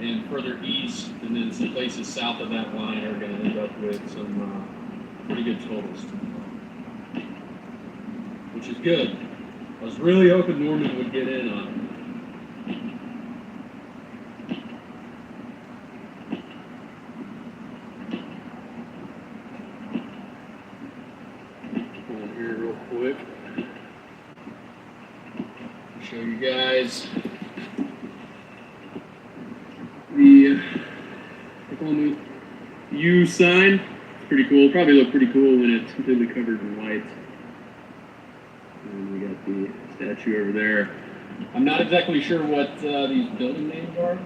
and further east, and then some places south of that line are going to end up with some pretty good totals tonight, which is good. I was really hoping Norman would get in on it. Show you guys the Oklahoma U sign. It's pretty cool. Probably look pretty cool when it's completely covered in white. And we got the statue over there. I'm not exactly sure what these building names are.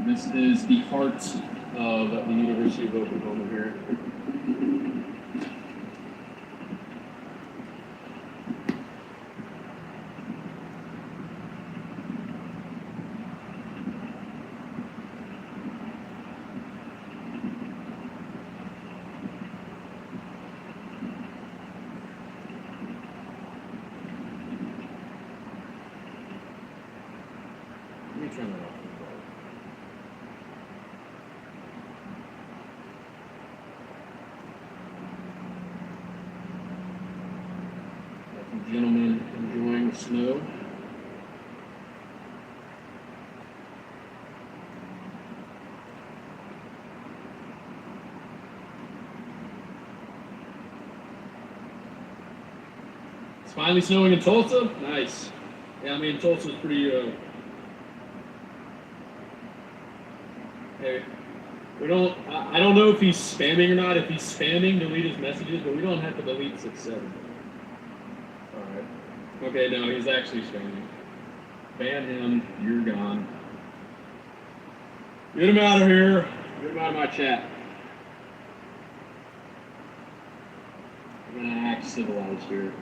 This is the heart of the University of Oklahoma here. Let me turn that off. Got some gentlemen enjoying the snow. It's finally snowing in Tulsa. Nice. Yeah, I mean Tulsa's pretty. Hey, we don't. I don't know if he's spamming or not. If he's spamming, delete his messages, but we don't have to delete 6-7. All right. Okay, no, he's actually spamming. Ban him. You're gone. Get him out of here. Get him out of my chat. I'm gonna act civilized here.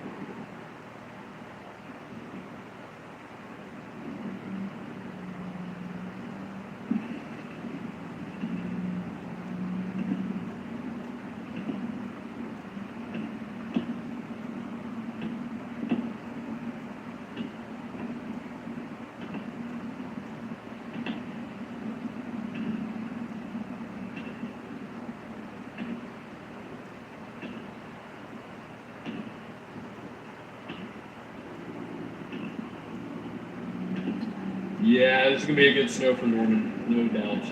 Yeah, this is gonna be a good snow for Norman, no doubt.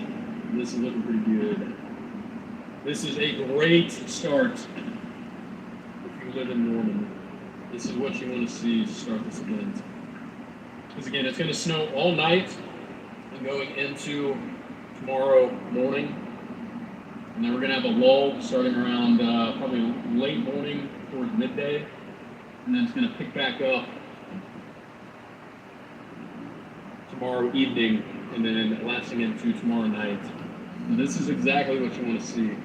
This is looking pretty good. This is a great start if you live in Norman. This is what you want to see to start this event. Because again, it's gonna snow all night and going into tomorrow morning. And then we're gonna have a lull starting around probably late morning towards midday. And then it's gonna pick back up tomorrow evening, and then lasting into tomorrow night. And this is exactly what you want to see.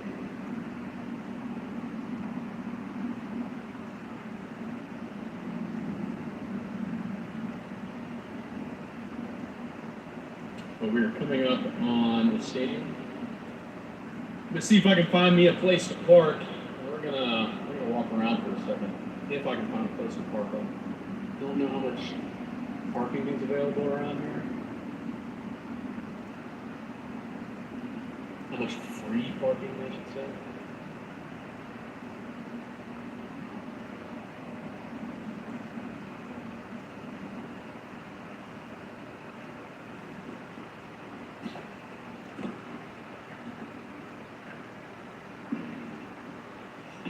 But we are coming up on the stadium. I'm gonna see if I can find me a place to park. We're gonna walk around for a second. If I can find a place to park. I don't know how much parking is available around here. How much free parking, I should say.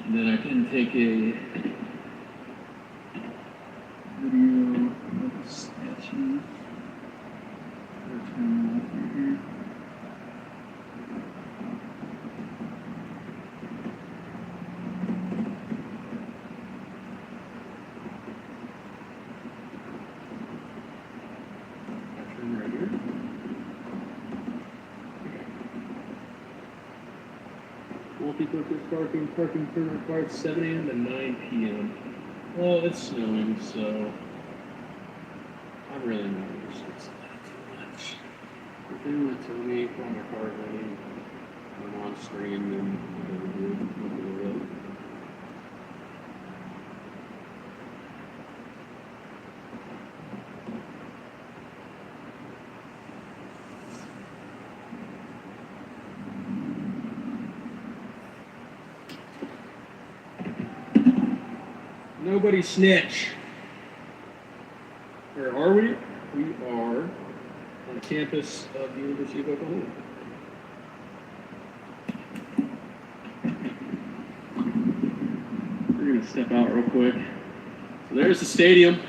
And then I can take a video of the statue. Turn off right here. Turn right here. Multi-purpose parking permit required 7 a.m. to 9 p.m. Well, it's snowing, so I'm really not interested in that too much. If they want to tell me while my car is running, I'm on screen, then whatever, dude, look at it. Nobody snitch. Where are we? We are on the campus of the University of Oklahoma. We're going to step out real quick. So there's the stadium.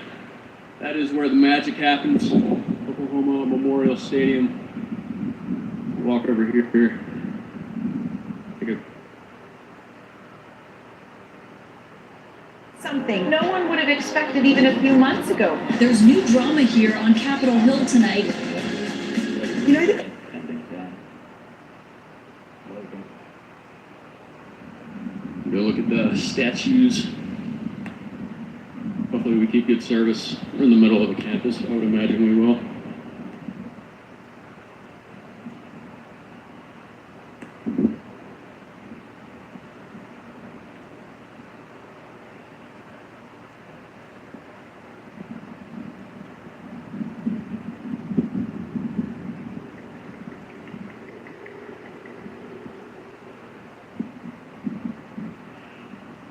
That is where the magic happens. Oklahoma Memorial Stadium. Walk over here. Take a Something no one would have expected even a few months ago. There's new drama here on Capitol Hill tonight. You know, I think Go look at the statues. Hopefully we keep good service. We're in the middle of the campus. I would imagine we will.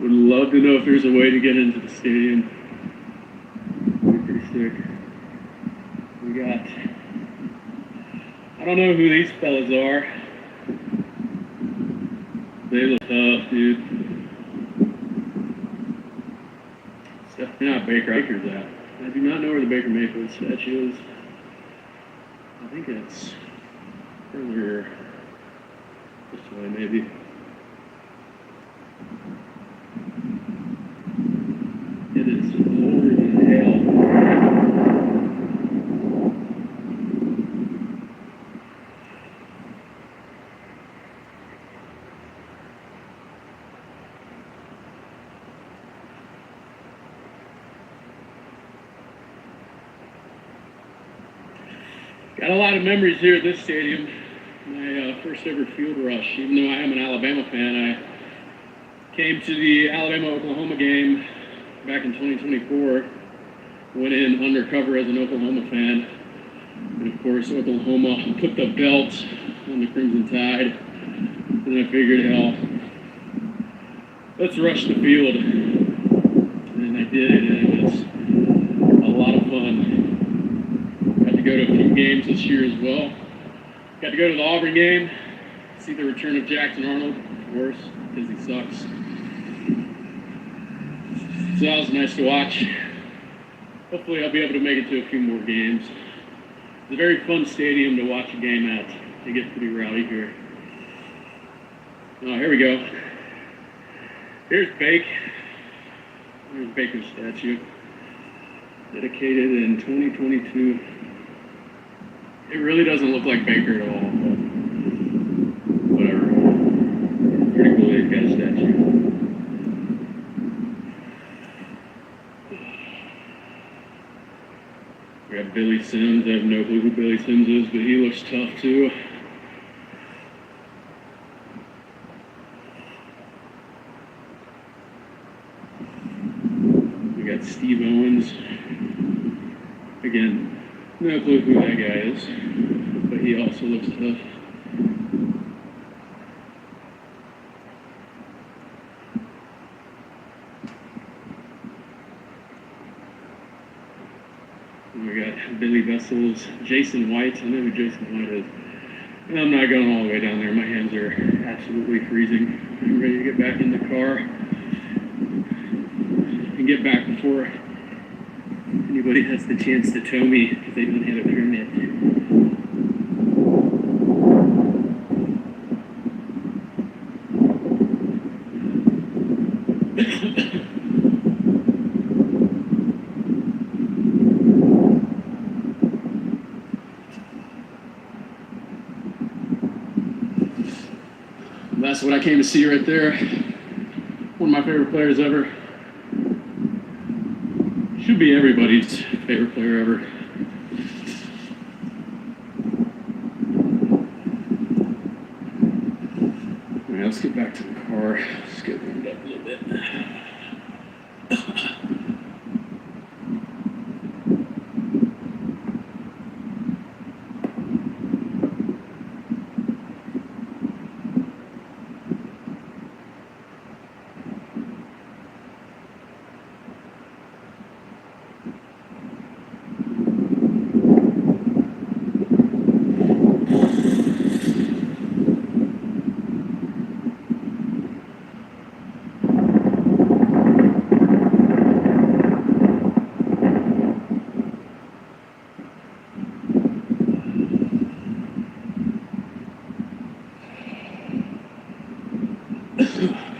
Would love to know if there's a way to get into the stadium. That'd be pretty sick. We got, I don't know who these fellas are. They look tough, dude. It's definitely not Baker's at. I do not know where the Baker Mayfield statue is. I think it's further this way, maybe. It is colder than hell. Got a lot of memories here at this stadium. My first ever field rush. Even though I am an Alabama fan, I came to the Alabama-Oklahoma game back in 2024. Went in undercover as an Oklahoma fan. And of course, Oklahoma put the belt on the Crimson Tide. And I figured, hell, let's rush the field. And I did it, and it was a lot of fun. Got to go to a few games this year as well. Got to go to the Auburn game, see the return of Jackson Arnold, of course, because he sucks. So that was nice to watch. Hopefully I'll be able to make it to a few more games. It's a very fun stadium to watch a game at. They get pretty rowdy here. Oh, here we go. Here's Bake. There's Baker's statue. Dedicated in 2022. It really doesn't look like Baker at all, but whatever. Pretty cool they've got a statue. We got Billy Sims. I have no clue who Billy Sims is, but he looks tough too. We got Steve Owens. Again, no clue who that guy is, but he also looks tough. And we got Billy Vessels, Jason White. I know who Jason White is. And I'm not going all the way down there. My hands are absolutely freezing. I'm ready to get back in the car and get back before anybody has the chance to tow me because they don't have a permit. That's what I came to see right there. One of my favorite players ever. Should be everybody's favorite player ever. All right, let's get back to the car. Let's get warmed up a little bit.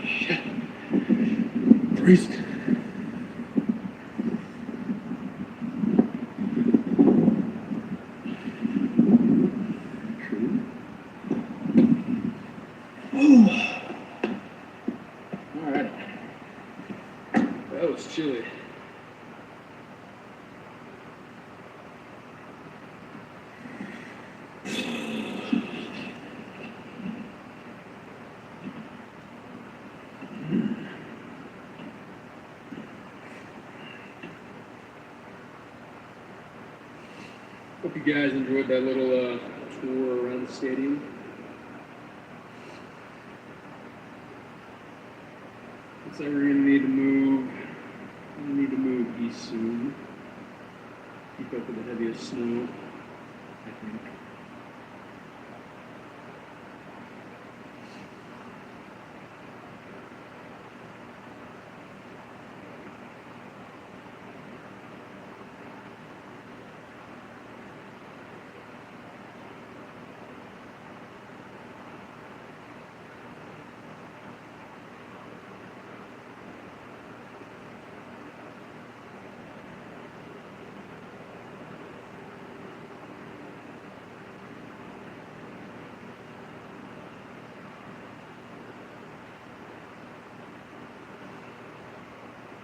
Shit. Freezing. All right. That was chilly. Hope you guys enjoyed that little tour around the stadium. Looks like we're gonna need to move. East soon. Keep up with the heaviest snow, I think.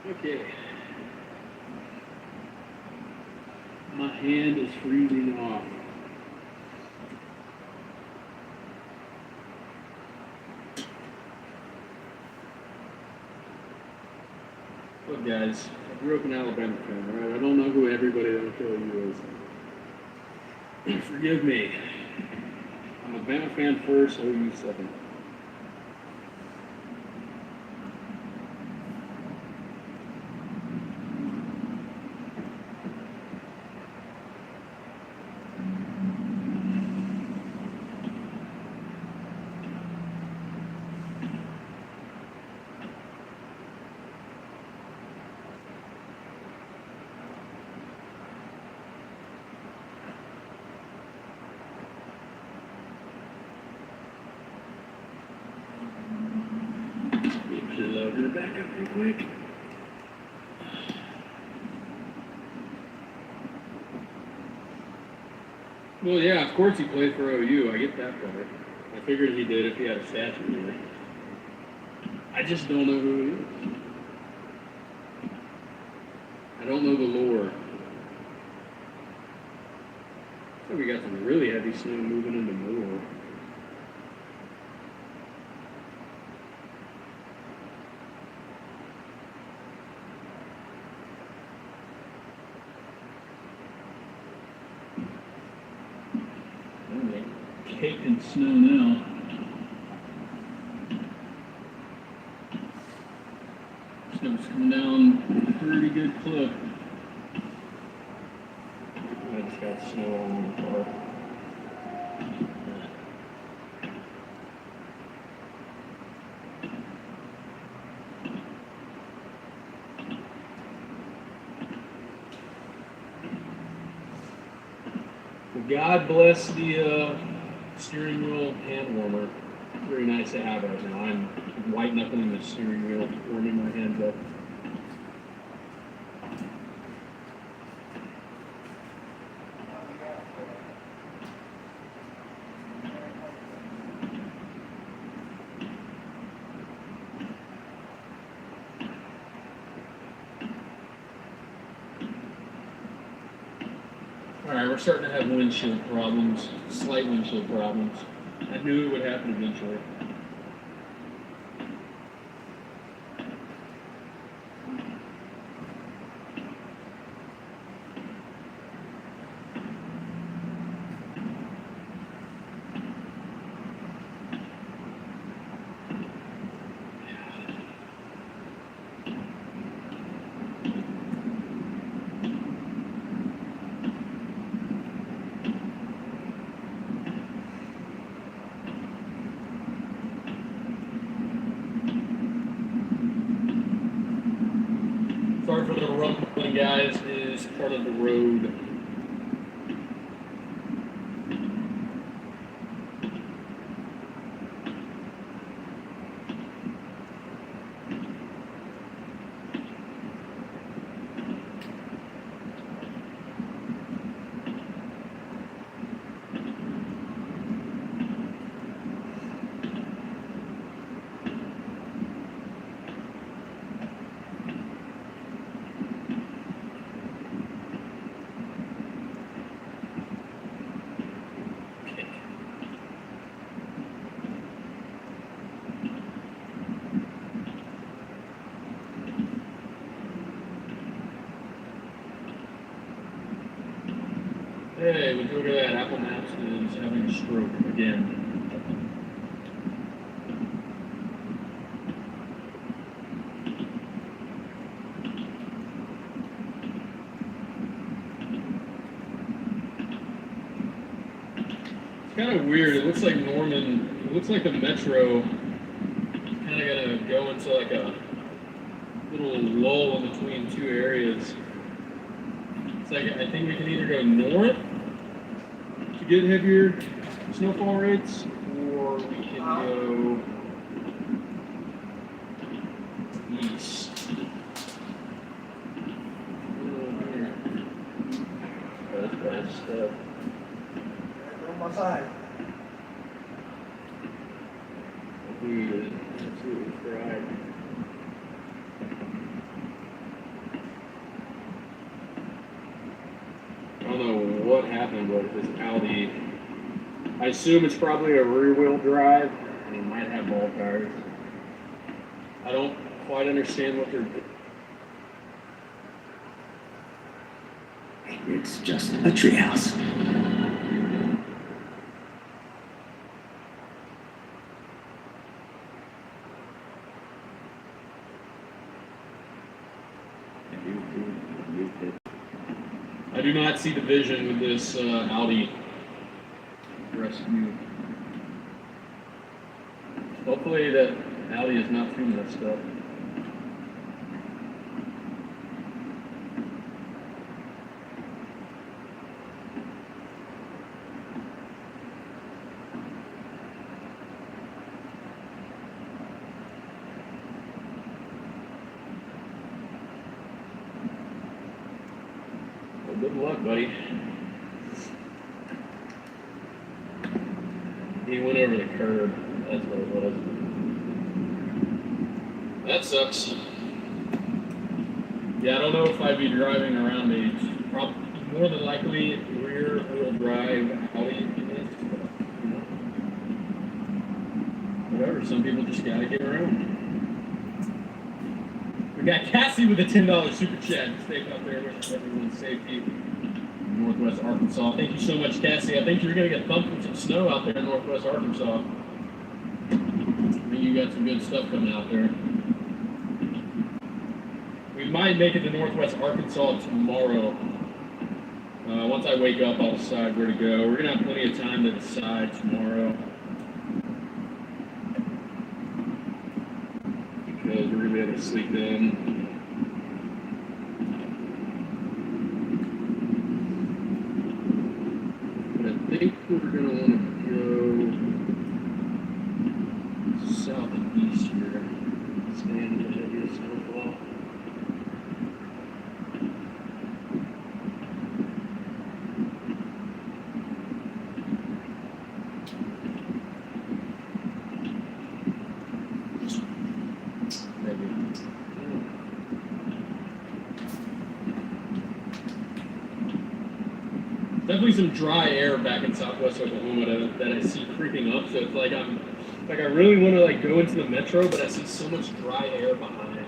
Okay. My hand is freezing off. guys. I grew up an Alabama fan, right? I don't know who everybody on OU is. Forgive me. I'm a Bama fan first, OU second. Loading it back up real quick. Well, yeah, of course he played for OU. I get that part. I figured he did if he had a statue there. I just don't know who he is. I don't know the lore. So we got some really heavy snow moving into more. Caked in snow now. Snow's coming down pretty good clip. I just got snow on the car. Well, God bless the steering wheel hand warmer. Very nice to have right now. I'm white knuckling the steering wheel, warming my hands up. All right, we're starting to have windshield problems, slight windshield problems. I knew it would happen eventually. Sorry for the rumbling, guys. It is part of the road. Hey, would you look at that? Apple Maps is having a stroke again. It's kind of weird. It looks like Norman, it looks like the metro kind of gonna go into like a little lull in between two areas. It's like, I think we can either go north to get heavier snowfall rates, or we can go east. That's bad stuff. On my side. Dude, absolutely fried. I don't know what happened, but this Audi, I assume it's probably a rear-wheel drive, and it might have ball tires. I don't quite understand what they're It's just a treehouse. I do not see the vision with this Audi rescue. Hopefully that Audi is not too messed up. Well, good luck, buddy. He went over the curb. That's what it was. That sucks. Yeah, I don't know if I'd be driving around a probably more than likely rear-wheel drive Audi in this. You know. Whatever. Some people just gotta get around. We got Cassie with a $10 super chat. Stay out there with everyone's safety in Northwest Arkansas. Thank you so much, Cassie. I think you're gonna get thumped with some snow out there in Northwest Arkansas. I think you got some good stuff coming out there. We might make it to Northwest Arkansas tomorrow. Once I wake up, I'll decide where to go. We're gonna have plenty of time to decide tomorrow. Because we're gonna be able to sleep in. But I think we're gonna want to go south and east here. Stay in the heaviest snowfall. Definitely some dry air back in Southwest Oklahoma that I see creeping up. So it's like I really want to like go into the metro, but I see so much dry air behind.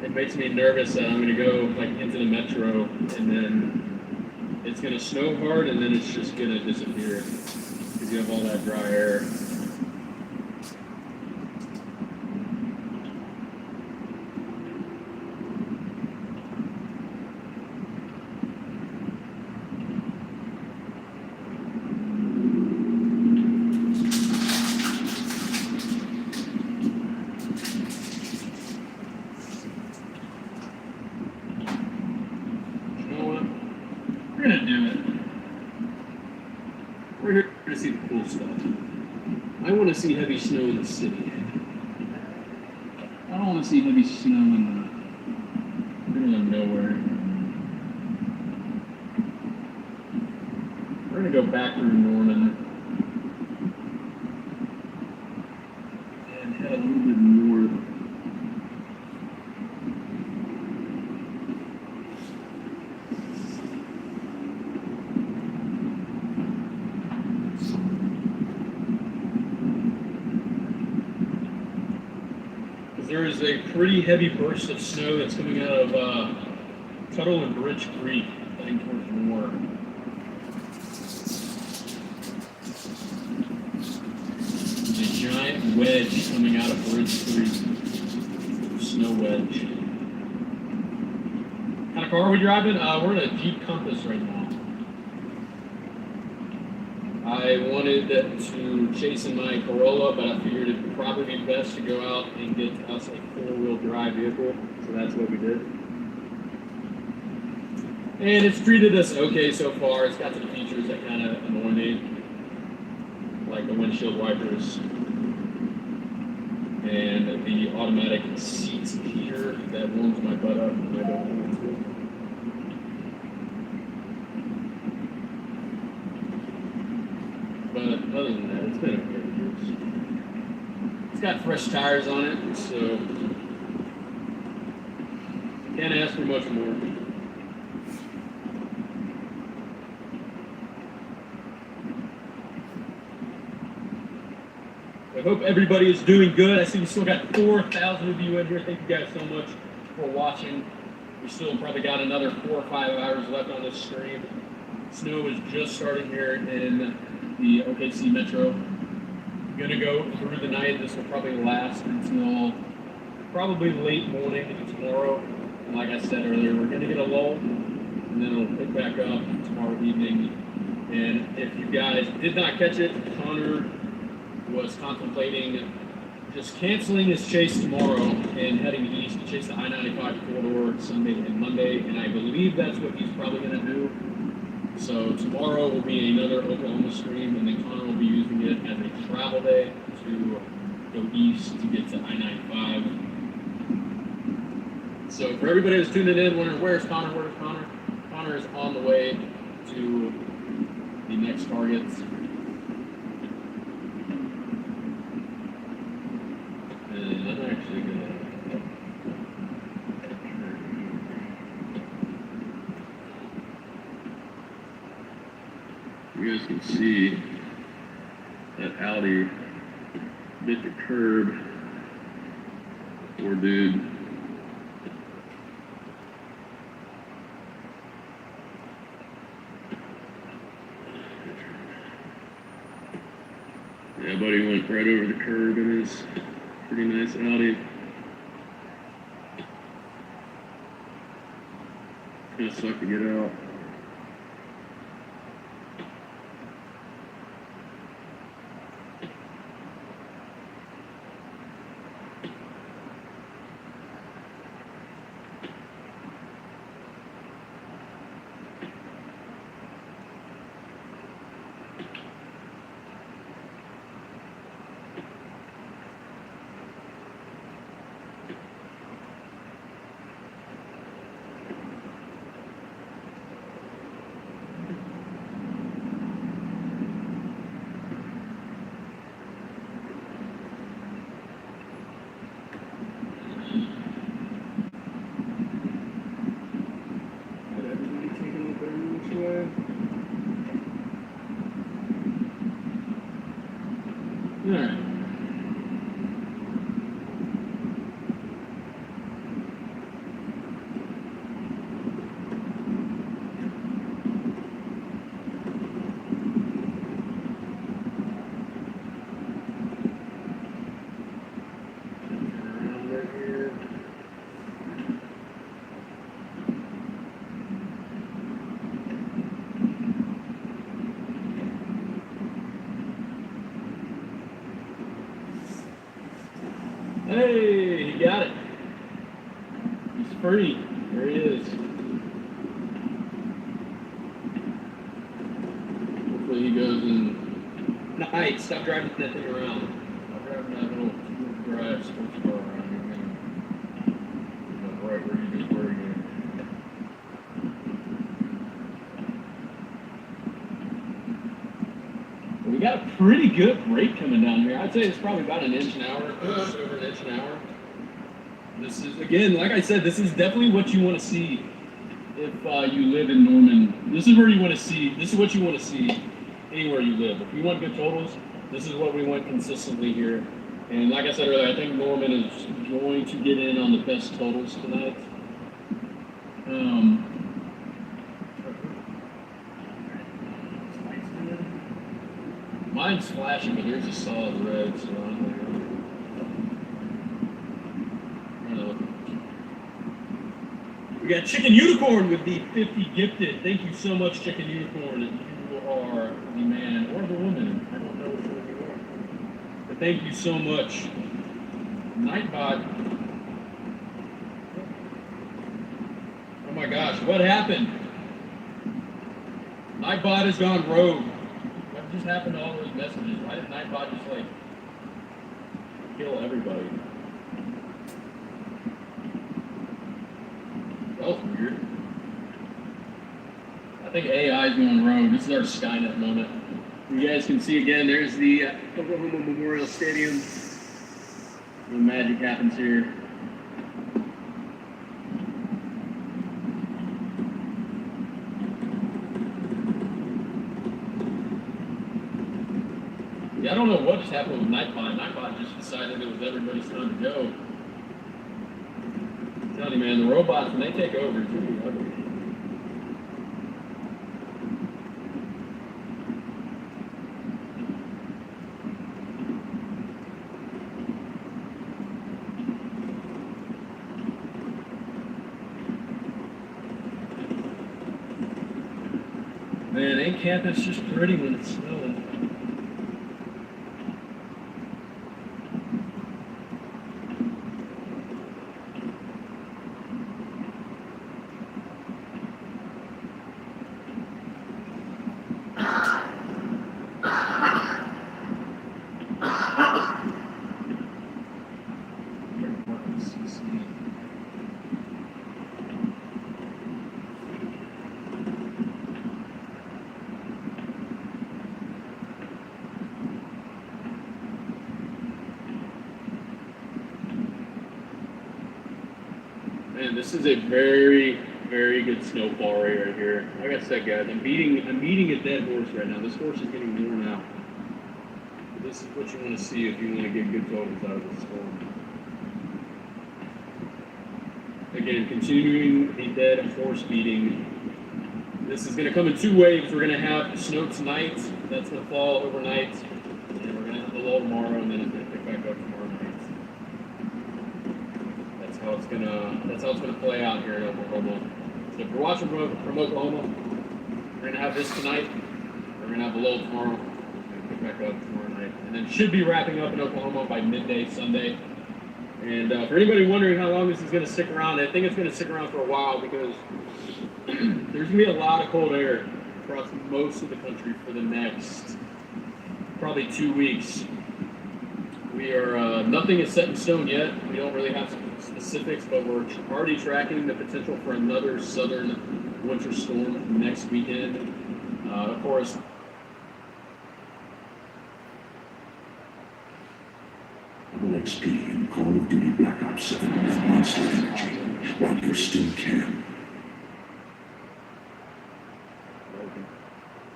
It makes me nervous that I'm gonna go like into the metro and then it's gonna snow hard and then it's just gonna disappear because you have all that dry air. We're gonna do it. We're here to see the cool stuff. I want to see heavy snow in the city. I don't want to see heavy snow in the middle of nowhere. We're gonna go back through Norman and head a little bit north. There is a pretty heavy burst of snow that's coming out of Tuttle and Bridge Creek, heading towards Moore. There's a giant wedge coming out of Bridge Creek. Snow wedge. What kind of car are we driving? We're in a Jeep Compass right now. I wanted to chase in my Corolla, but I figured it'd probably be best to go out and get us a four-wheel drive vehicle, so that's what we did. And it's treated us okay so far. It's got some features that kind of annoy me, like the windshield wipers and the automatic seats heater that warms my butt up when I don't want to. But other than that, it's been okay. It's got fresh tires on it, so can't ask for much more. I hope everybody is doing good. I see we still got 4,000 of you in here. Thank you guys so much for watching. We still probably got another 4 or 5 hours left on this stream. Snow is just starting here in the OKC Metro. Gonna go through the night. This will probably last until probably late morning tomorrow. And like I said earlier, we're gonna get a lull, and then it'll pick back up tomorrow evening. And if you guys did not catch it, Connor was contemplating just canceling his chase tomorrow and heading east to chase the I-95 corridor Sunday and Monday, and I believe that's what he's probably gonna do. So tomorrow will be another Oklahoma stream, and then Connor will be using it as a travel day to go east to get to I-95. So for everybody that's tuning in, wondering where's Connor, Connor is on the way to the next target. And I'm actually gonna. You guys can see that Audi bit the curb. Poor dude. Yeah, buddy went right over the curb in his pretty nice Audi. Kinda sucked to get out. Alright. Hey, he got it. He's free. There he is. Hopefully he goes in. Nice. Stop driving that thing around. Stop driving that little drive sports car around here, man. Right where you just were again. We got a pretty good break coming down here. I'd say it's probably about an inch an hour, just over an inch an hour. This is, again, like I said, this is definitely what you want to see if you live in Norman. This is where you want to see, this is what you want to see anywhere you live. If you want good totals, this is what we want consistently here. And like I said earlier, I think Norman is going to get in on the best totals tonight. Mine's flashing, but here's a solid red, so I don't know. We got Chicken Unicorn with the 50 gifted. Thank you so much, Chicken Unicorn. You are the man or the woman. I don't know which one you are. But thank you so much. Nightbot. Oh my gosh, what happened? Nightbot has gone rogue. What just happened to all those messages? Why did Nightbot just like kill everybody? That was weird. I think AI is going rogue. This is our Skynet moment. You guys can see again, there's the Oklahoma Memorial Stadium. The magic happens here. Yeah, I don't know what just happened with Nightbot. Nightbot just decided it was everybody's time to go. I'm telling you, man, the robots, when they take over, it's gonna be ugly. Man, ain't campus just pretty when it's snowing? Man, this is a very, very good snowfall right here. Like I said, guys, I'm beating a dead horse right now. This horse is getting worn out. This is what you want to see if you want to get good photos out of this storm. Again, continuing a dead horse beating. This is going to come in two waves. We're going to have snow tonight. That's going to fall overnight. And we're going to have the lull tomorrow, and then it's going to pick back up tomorrow night. That's how it's gonna play out here in Oklahoma. So if you're watching from Oklahoma, we're going to have this tonight. We're going to have the lull tomorrow. It's going to pick back up tomorrow night. And then should be wrapping up in Oklahoma by midday Sunday. And for anybody wondering how long this is going to stick around, I think it's going to stick around for a while because there's going to be a lot of cold air across most of the country for the next probably 2 weeks. We are, nothing is set in stone yet. We don't really have some specifics, but we're already tracking the potential for another southern winter storm next weekend. Of course, XP in Call of Duty Black Ops 7 with Monster Energy while you still can.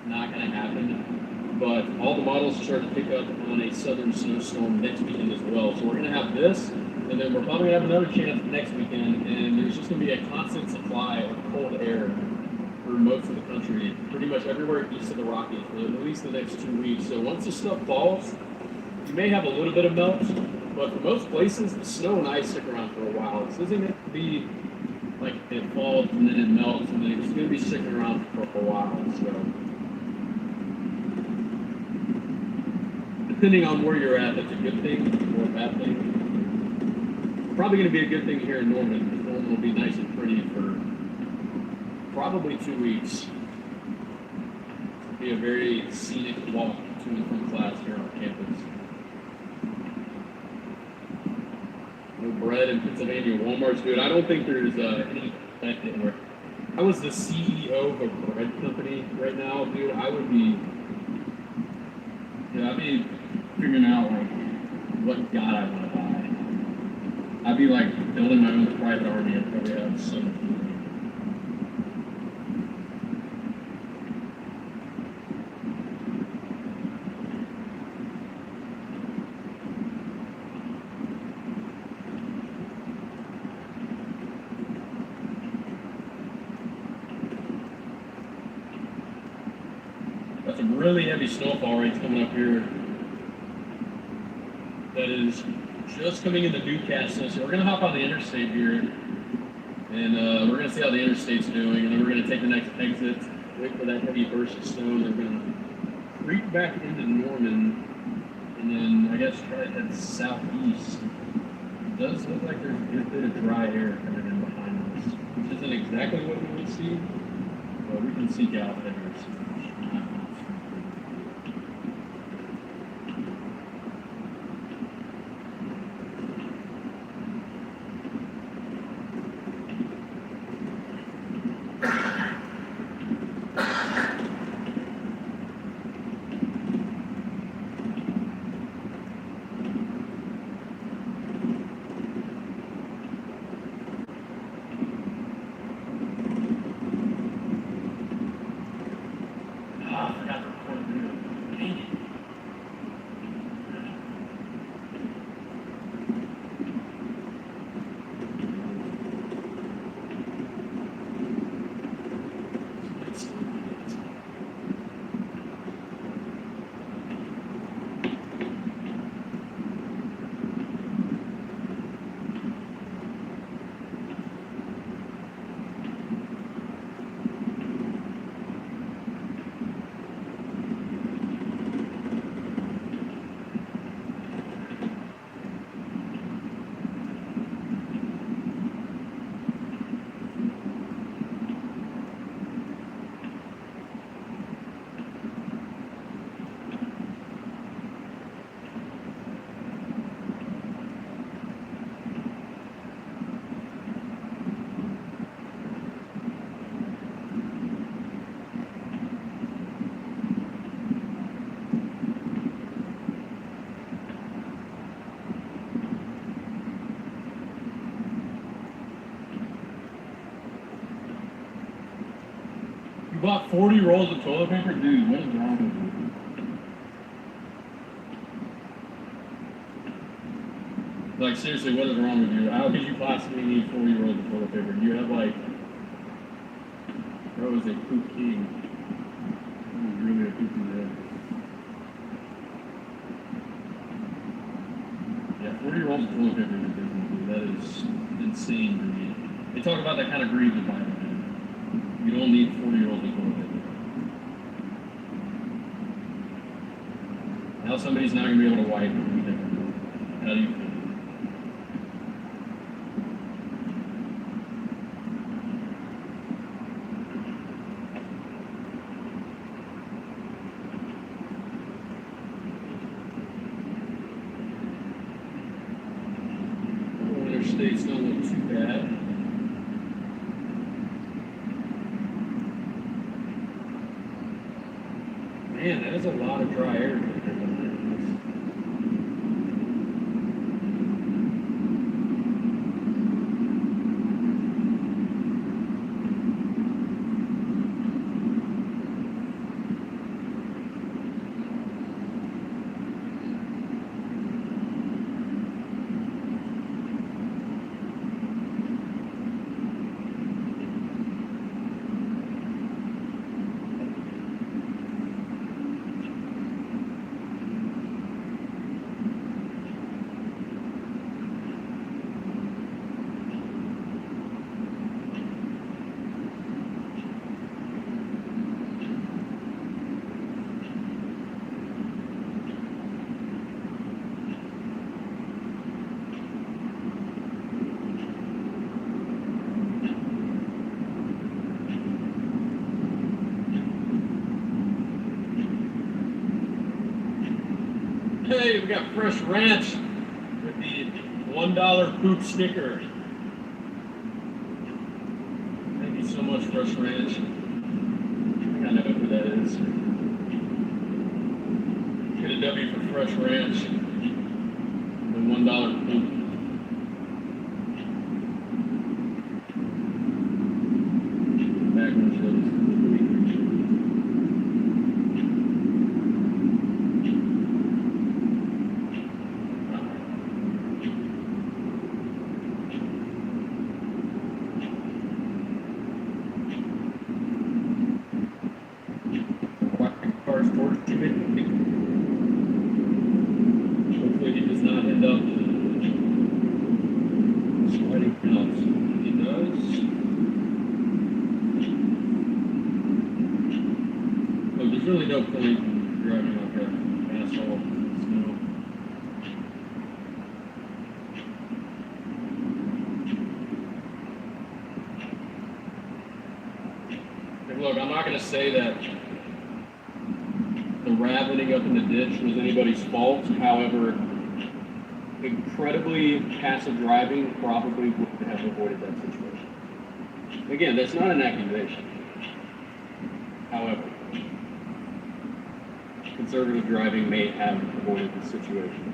not going to happen. But all the models are starting to pick up on a southern snowstorm next weekend as well. So we're going to have this, and then we're probably going to have another chance next weekend. And there's just going to be a constant supply of cold air through most of the country, pretty much everywhere east of the Rockies for at least the next 2 weeks. So once the stuff falls, you may have a little bit of melt, but for most places, the snow and ice stick around for a while. This isn't going to be like it falls and then it melts, and then it's going to be sticking around for a while. So depending on where you're at, that's a good thing or a bad thing. Probably going to be a good thing here in Norman, because Norman will be nice and pretty for probably 2 weeks. It'll be a very scenic walk to and from class here on campus. No bread in Pennsylvania Walmart's, dude. I don't think there's any plant anywhere. If I was the CEO of a bread company right now, dude, I would be, I'd be figuring out like what god I want to buy. I'd be like building my own private army and probably have some. Got some really heavy snowfall rates coming up here. That is just coming into Newcastle. So we're going to hop on the interstate here. And we're going to see how the interstate's doing. And then we're going to take the next exit, wait for that heavy burst of snow. And then we're going to creep back into Norman. And then I guess try to head southeast. It does look like there's a good bit of dry air coming in behind us, which isn't exactly what we would see. But we can seek out heavier snow. bought 40 rolls of toilet paper? Dude, what is wrong with you? Like, seriously, what is wrong with you? How could you possibly need 40 rolls of toilet paper? You have, like, bro is a poop king. He's really a poop head. Yeah, 40 rolls of toilet paper is ridiculous, dude. That is insane to me. They talk about that kind of greed in the Bible, dude. You don't need 40 rolls of toilet paper. Now somebody's not going to be able to wipe it. How do you feel? Interstates don't look too bad. Man, that is a lot of dry air. Hey, we got Fresh Ranch with the $1 poop sticker. Thank you so much, Fresh Ranch. I think I know who that is. Get a W for Fresh Ranch. The $1 poop. Backwards shows. Hopefully he does not end up sweating out. If he does. Oh, there's really no point in driving like an asshole. Look, I'm not going to say that the ravening up in the ditch was anybody's fault. However, incredibly passive driving probably would have avoided that situation. Again, that's not an accusation. However, conservative driving may have avoided the situation.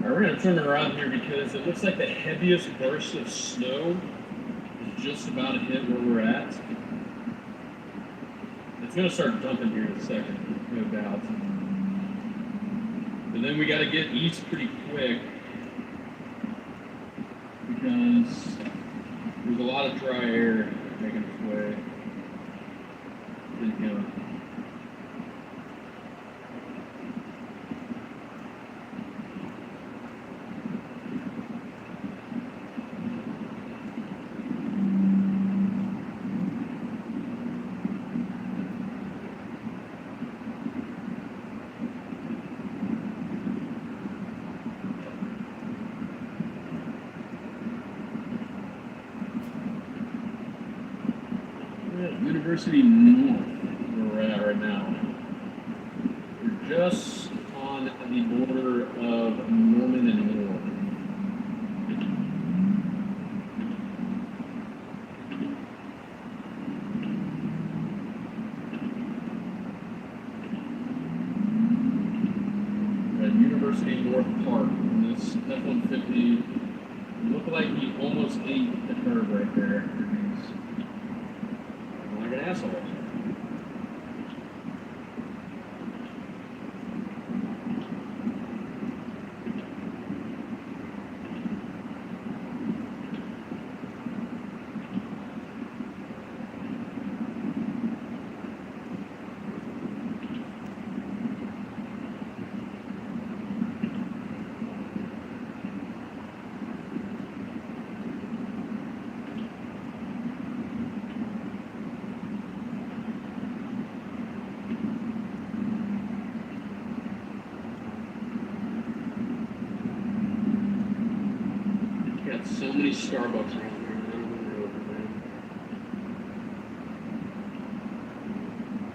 We're going to turn around here because it looks like the heaviest burst of snow is just about to hit where we're at. It's going to start dumping here in a second, no doubt. But then we got to get east pretty quick because there's a lot of dry air making its way. University North, where we're at right now. We're just on the border of Norman and Moore. University North Park. And this F-150 looked like he almost ate the curb right there. He's like an asshole. Got so many Starbucks around here. I don't know, man.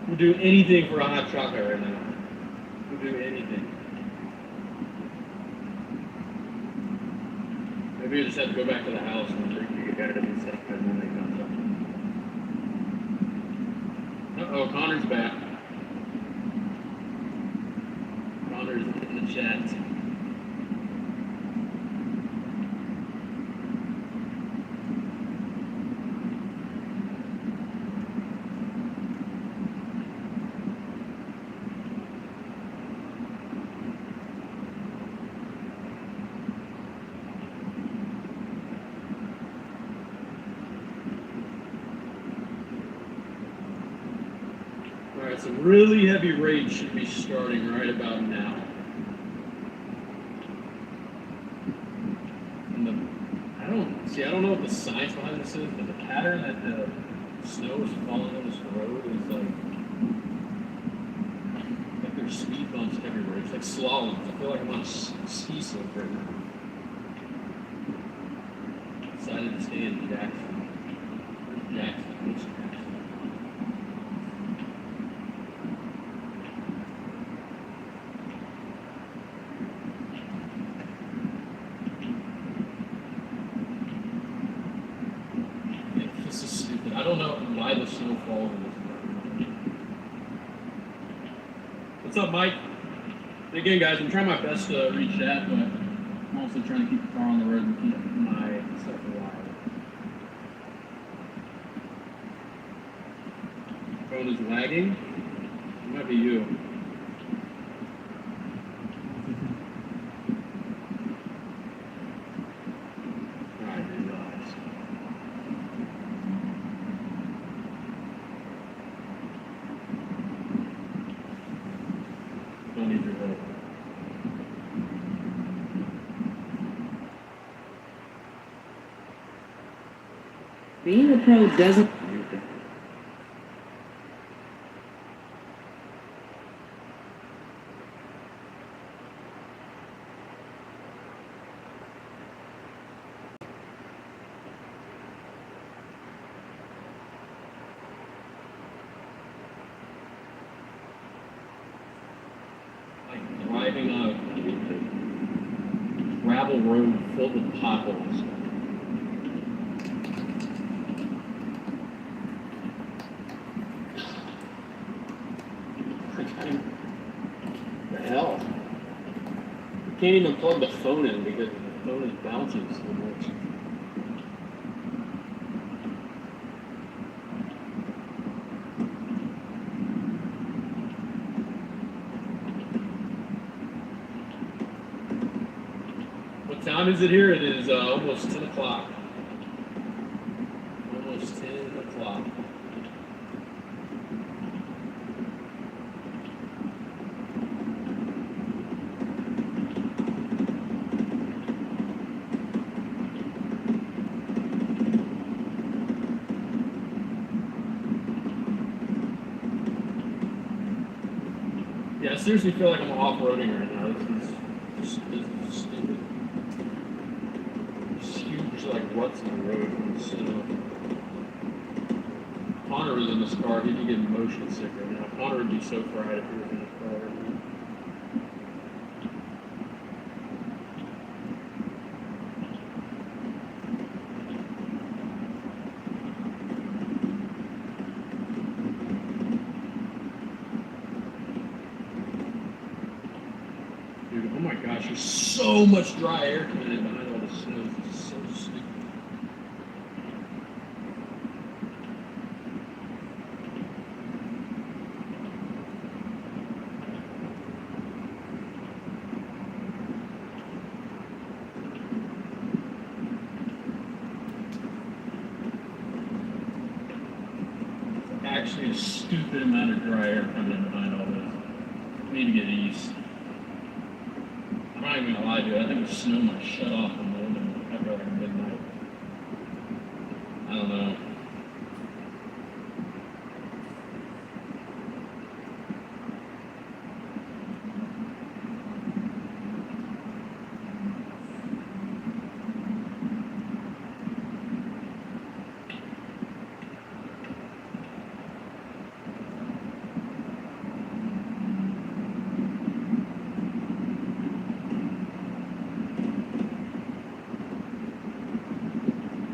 We'll do anything for a hot chocolate right now. We'll do anything. Maybe I just have to go back to the house and drink the guys and stuff and then they come up. Uh-oh, Connor's back. Connor's in the chat. Alright, some really heavy rain should be starting right about now. And I don't know what the science behind this is, but the pattern that the snow is falling on this road is like there's speed bumps everywhere. It's like slaloms. I feel like I'm on a ski slope right now. Decided to stay in Jackson. Where's Jackson? What's Jackson? This is stupid. I don't know why the snow falls in this road. What's up, Mike? Again, guys, I'm trying my best to reach chat, but I'm also trying to keep the car on the road and keep my stuff alive. Phone is lagging. It might be you. Alright, relax. Don't need your help. Being a pro doesn't. Like driving on a gravel road filled with potholes. The hell? You can't even plug the phone in because the phone is bouncing so much. What time is it here? It is almost 10 o'clock. Almost 10 o'clock. Yeah, I seriously feel like I'm off-roading right now. This is stupid. There's huge, like, ruts in the road from the snow. Connor was in this car. He'd be getting motion sick right now. Connor would be so fried if he was in this car right now. Dude, oh my god. There's so much dry air coming in behind all the snow. It's so stupid. Actually, a stupid amount of dry air coming in behind all this. I need to get east. I'm not even gonna lie to you. I think the snow might shut off in the morning after like midnight. I don't know.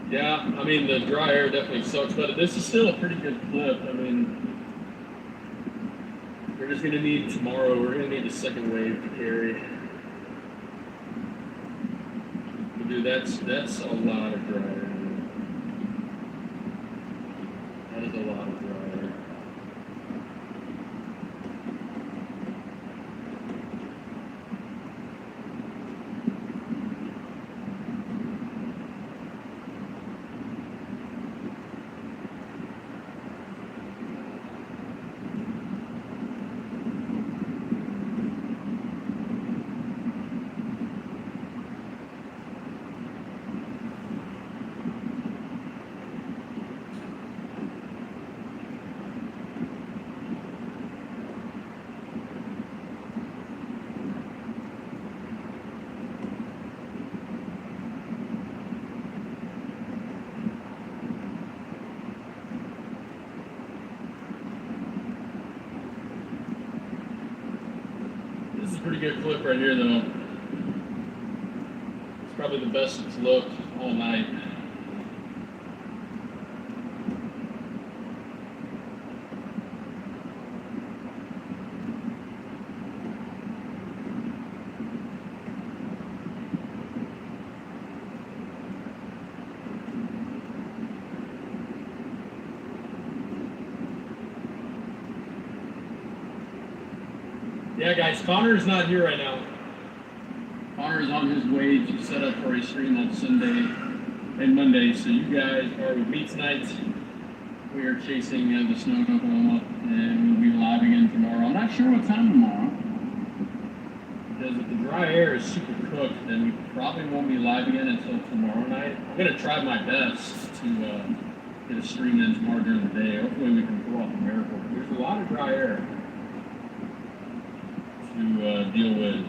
Yeah, I mean, the dry air definitely sucks, but this is still a pretty good clip. I mean, we're just going to need tomorrow, we're going to need the second wave to carry. But dude, that's a lot of dry air. That is a lot of dry air. This is a pretty good clip right here, though. It's probably the best it's looked all night. Yeah, guys, Connor is not here right now. Connor is on his way to set up for a stream on Sunday and Monday. So you guys are with me tonight. We are chasing the snow in Oklahoma, and we'll be live again tomorrow. I'm not sure what time tomorrow, because if the dry air is super cooked, then we probably won't be live again until tomorrow night. I'm gonna try my best to get a stream in tomorrow during the day. Hopefully we can pull off a miracle. There's a lot of dry air to deal with.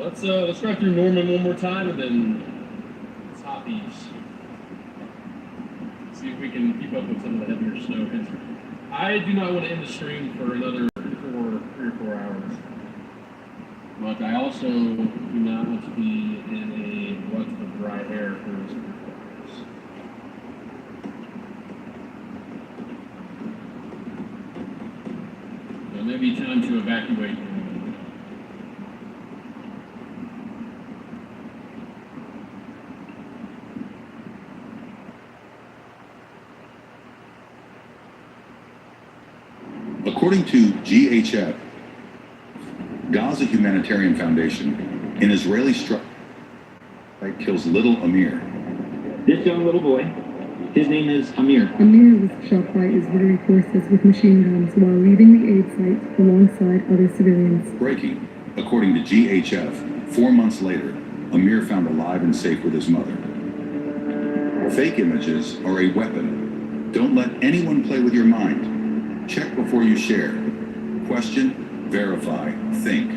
Let's go through Norman one more time, and then let's hop east. See if we can keep up with some of the heavier snow. Because I do not want to end the stream for another 3 or 4 hours. But I also do not want to be in a glut of dry air for 3 or 4 hours. So it may be time to evacuate. According to GHF, Gaza Humanitarian Foundation, an Israeli strike kills little Amir. This young little boy, his name is Amir. Amir was shot by Israeli forces with machine guns while leaving the aid site alongside other civilians. Breaking, according to GHF, 4 months later, Amir found alive and safe with his mother. Fake images are a weapon. Don't let anyone play with your mind. Check before you share. Question, verify, think.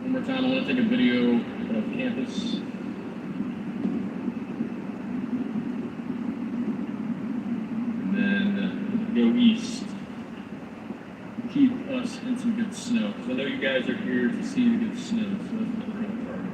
One more time, I want to take a video of campus. And then go east. us and some good snow. Because I know you guys are here to see the good snow, so that's what we're going to target.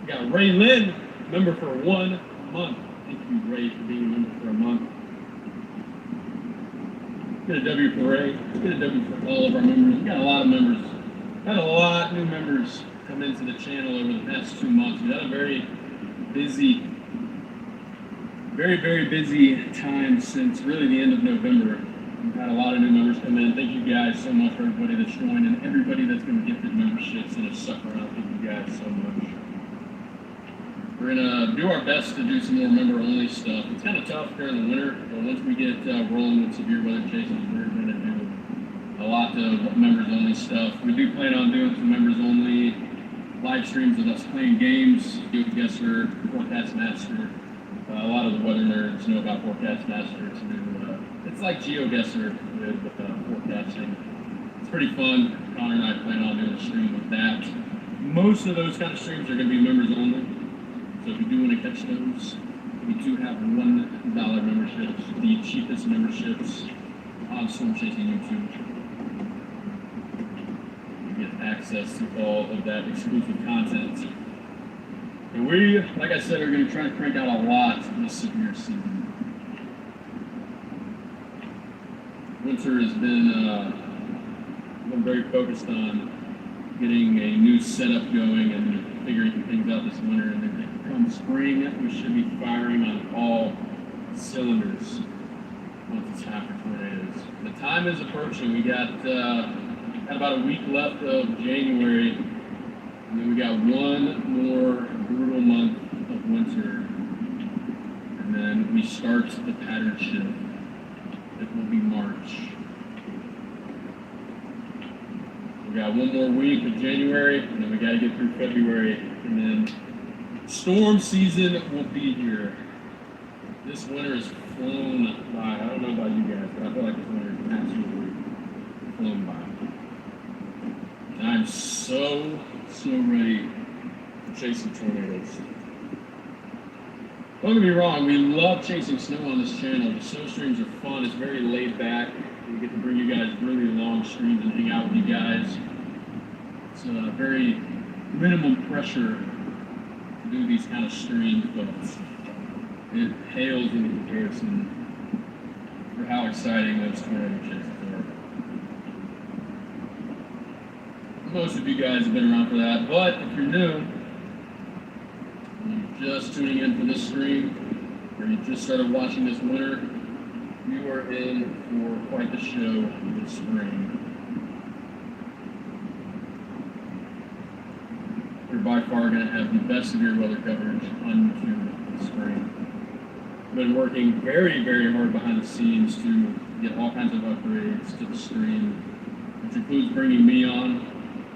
We got Ray Lynn, member for 1 month. Thank you, Ray, for being a member for a month. Get a W for Ray. Get a W for all of our members. We got a lot of members. Had a lot of new members come into the channel over the past 2 months. We had a very busy, very busy time since really the end of November. We've had a lot of new members come in. Thank you guys so much for everybody that's joined and everybody that's been gifted memberships and has stuck around. Thank you guys so much. We're gonna do our best to do some more member-only stuff. It's kind of tough during the winter, but once we get rolling with severe weather chases, we're gonna do a lot of members-only stuff. We do plan on doing some members-only live streams of us playing games, GeoGuessr, Forecast Master. A lot of the weather nerds know about Forecast Master. It's like GeoGuessr with forecasting. It's pretty fun. Connor and I plan on doing a stream with that. Most of those kind of streams are gonna be members-only. So if you do want to catch those, we do have $1 memberships, the cheapest memberships on Storm Chasing YouTube. You get access to all of that exclusive content. And we, like I said, are going to try to crank out a lot this severe season. Winter has been very focused on getting a new setup going and figuring things out this winter. And then come spring, we should be firing on all cylinders once it's time for tornadoes. The time is approaching. We got about a week left of January, and then we got one more brutal month of winter, and then we start the pattern shift. It will be March. We got one more week of January, and then we got to get through February, and then storm season will be here. This winter has flown by. I don't know about you guys, but I feel like this winter has absolutely flown by. And I'm so ready to chase some tornadoes. Don't get me wrong, we love chasing snow on this channel. The snow streams are fun. It's very laid back. We get to bring you guys really long streams and hang out with you guys. It's very minimum pressure to do these kind of streams, but it pales in comparison for how exciting those tornado chases are. Most of you guys have been around for that, but if you're new, you're just tuning in for this stream, or you just started watching this winter, you are in for quite the show this spring. We're by far going to have the best severe weather coverage on YouTube this spring. We've been working very hard behind the scenes to get all kinds of upgrades to the stream, which includes bringing me on.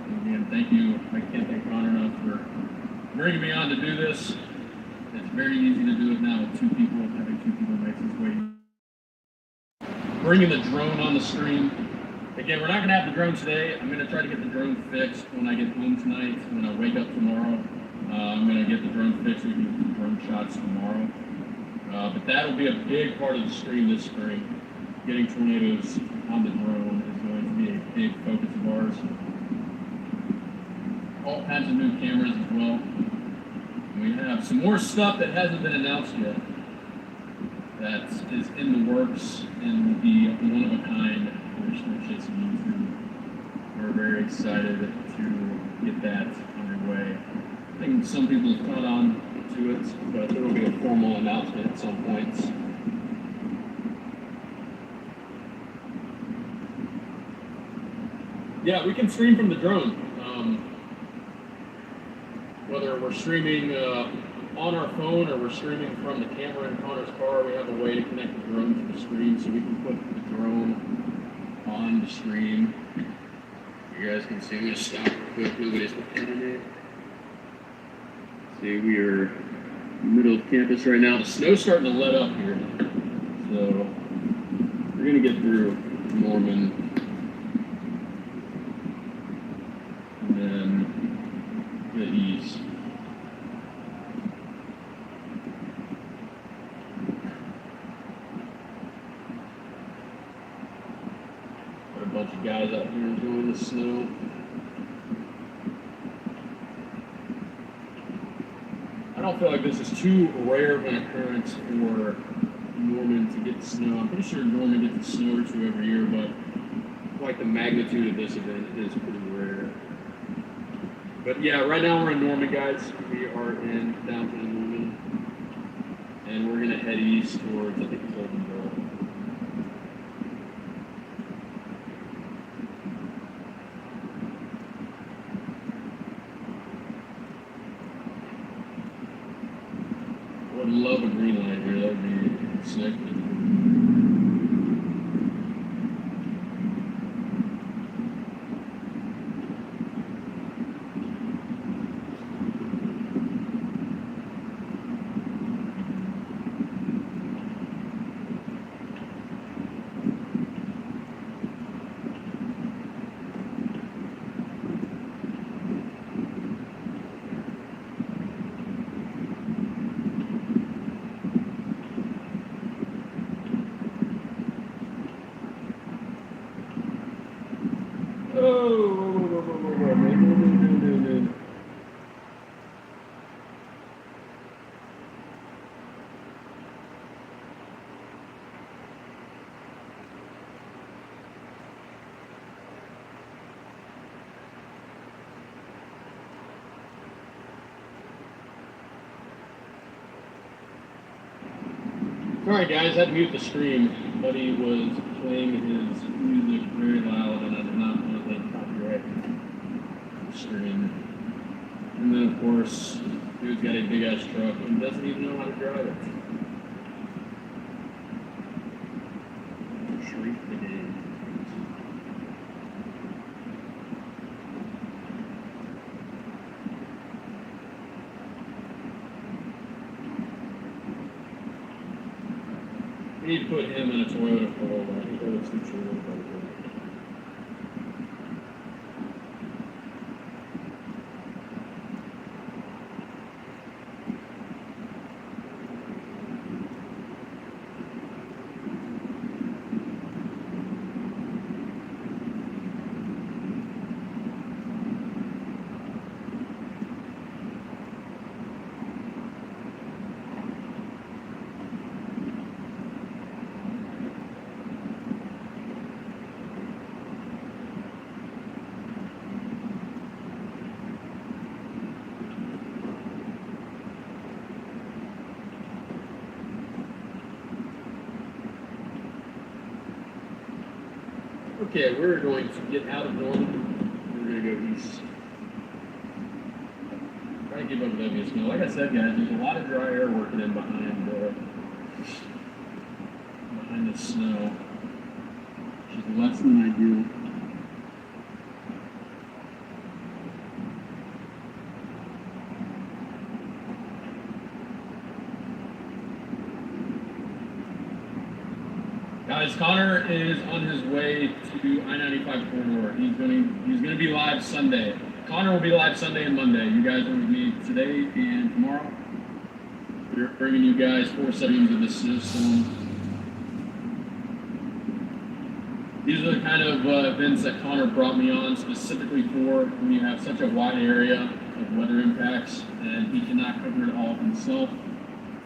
And again, thank you. I can't thank Connor enough for bringing me on to do this. It's very easy to do it now with two people. Having two people makes this way. Bringing the drone on the stream. Again, we're not going to have the drone today. I'm going to try to get the drone fixed when I get home tonight. When I wake up tomorrow, I'm going to get the drone fixed. We can do some drone shots tomorrow. But that'll be a big part of the stream this spring. Getting tornadoes on the drone is going to be a big focus of ours. All kinds of new cameras as well. And we have some more stuff that hasn't been announced yet that is in the works and will be one of a kind for Storm Chasing YouTube. We're very excited to get that underway. I think some people have caught on to it, but there will be a formal announcement at some point. Yeah, we can stream from the drone. Whether we're streaming on our phone or we're streaming from the camera in Connor's car, we have a way to connect the drone to the screen, so we can put the drone on the screen. You guys can see. I'm gonna stop real quick. Nobody's looking at me. See, we are in the middle of campus right now. The snow's starting to let up here, so we're gonna get through Norman, and then the east. Got a bunch of guys out here enjoying the snow. I don't feel like this is too rare of an occurrence for Norman to get snow. I'm pretty sure Norman gets a snow or two every year, but like the magnitude of this event is pretty rare. But yeah, right now we're in Norman, guys. We are in downtown Norman, and we're gonna head east towards, I think, Holdenville. I would love a green light here. That would be sick. No. Alright guys, I had to mute the stream. Buddy was playing his music very loud and I did not want to copyright the stream. And then of course, dude's got a big ass truck and doesn't even know how to drive it. Shrink the game. We need to put him in a Toyota Corolla. I think that looks too short. Okay, we're going to get out of Norman. We're going to go east. Try to keep up with heavy snow. Like I said, guys, there's a lot of dry air working in behind the snow, which is less than ideal. Guys, Connor is on his way to I-95 corridor. He's gonna be live Sunday. Connor will be live Sunday and Monday. You guys are with me today and tomorrow. We're bringing you guys 4 seconds of the snowstorm. These are the kind of events that Connor brought me on specifically for when you have such a wide area of weather impacts, and he cannot cover it all himself.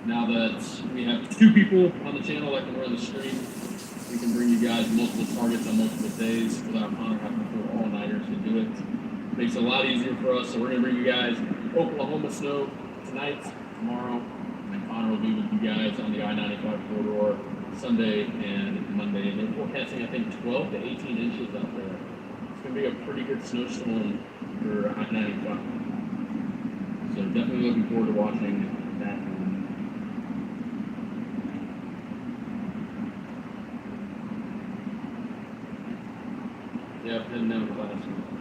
Now that we have 2 people on the channel that can run the stream, we can bring you guys multiple targets on multiple days without Connor having to pull all-nighters to do it. Makes it a lot easier for us, so we're going to bring you guys Oklahoma snow tonight, tomorrow, and then Connor will be with you guys on the I-95 corridor Sunday and Monday. And they're forecasting, I think, 12 to 18 inches out there. It's going gonna be a pretty good snowstorm for I-95. So definitely looking forward to watching that one. Yep, heading down to last one.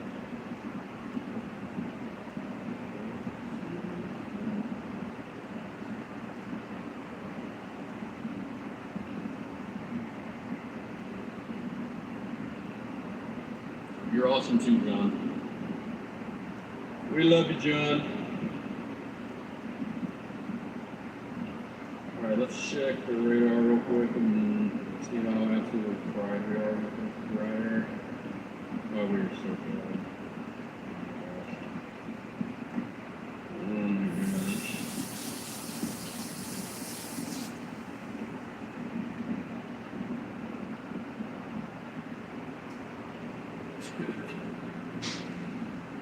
You're awesome too, John. We love you, John. Alright, let's check the radar real quick and see how absolutely fried we are with the dryer. Oh, we're so good. Oh my gosh.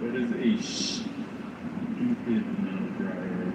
That is a stupid amount of dryer.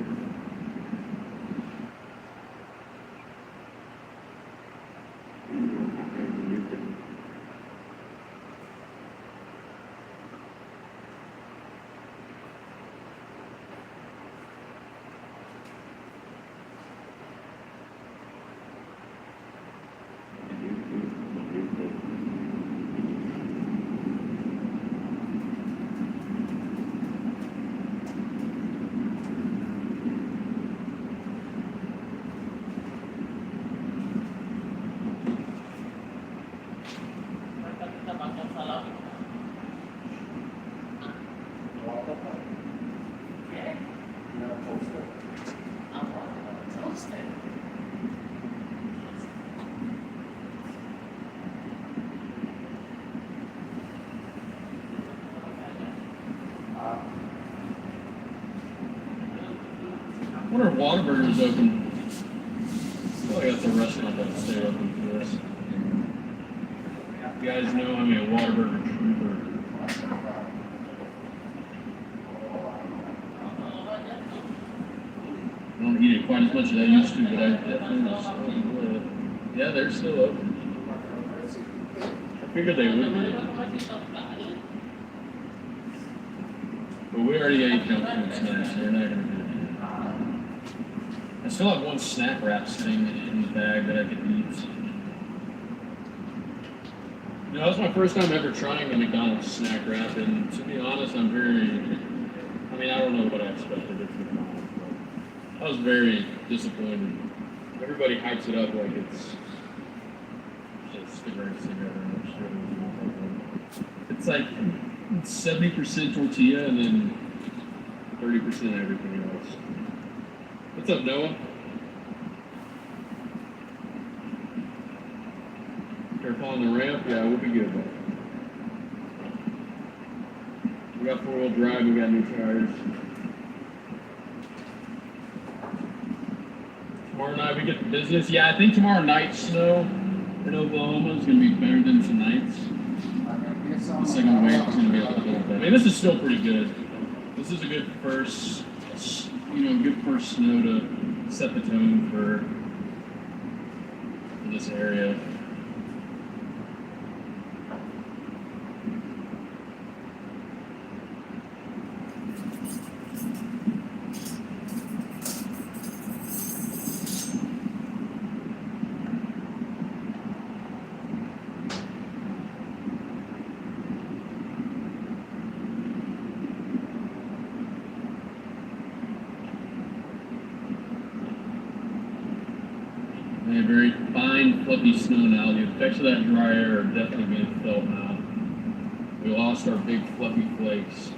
I wonder if Whataburger's open. I feel like that's a restaurant that would stay open for us. You guys know I'm a Whataburger trooper. I don't eat it quite as much as I used to, but I definitely still enjoy it. Yeah, they're still open. I figured they would be. But we already ate junk food tonight, so we're not going to do it. I still have one snack wrap sitting in the bag that I could eat. You know, that was my first time ever trying the McDonald's snack wrap, and to be honest, I don't know what I expected it to be, but I was very disappointed. Everybody hypes it up like it's just a great cigarette or shit. It's like 70% tortilla and then 30% everything else. What's up, Noah? Careful on the ramp. Yeah, we'll be good, though. We got four-wheel drive. We got new tires. Tomorrow night we get the business. Yeah, I think tomorrow night's snow in Oklahoma is going to be better than tonight's. The second wave is going to be a little bit. I mean, this is still pretty good. This is a good first, good first snow to set the tone for this area. A very fine, fluffy snow now. The effects of that dry air are definitely being felt now. We lost our big, fluffy flakes.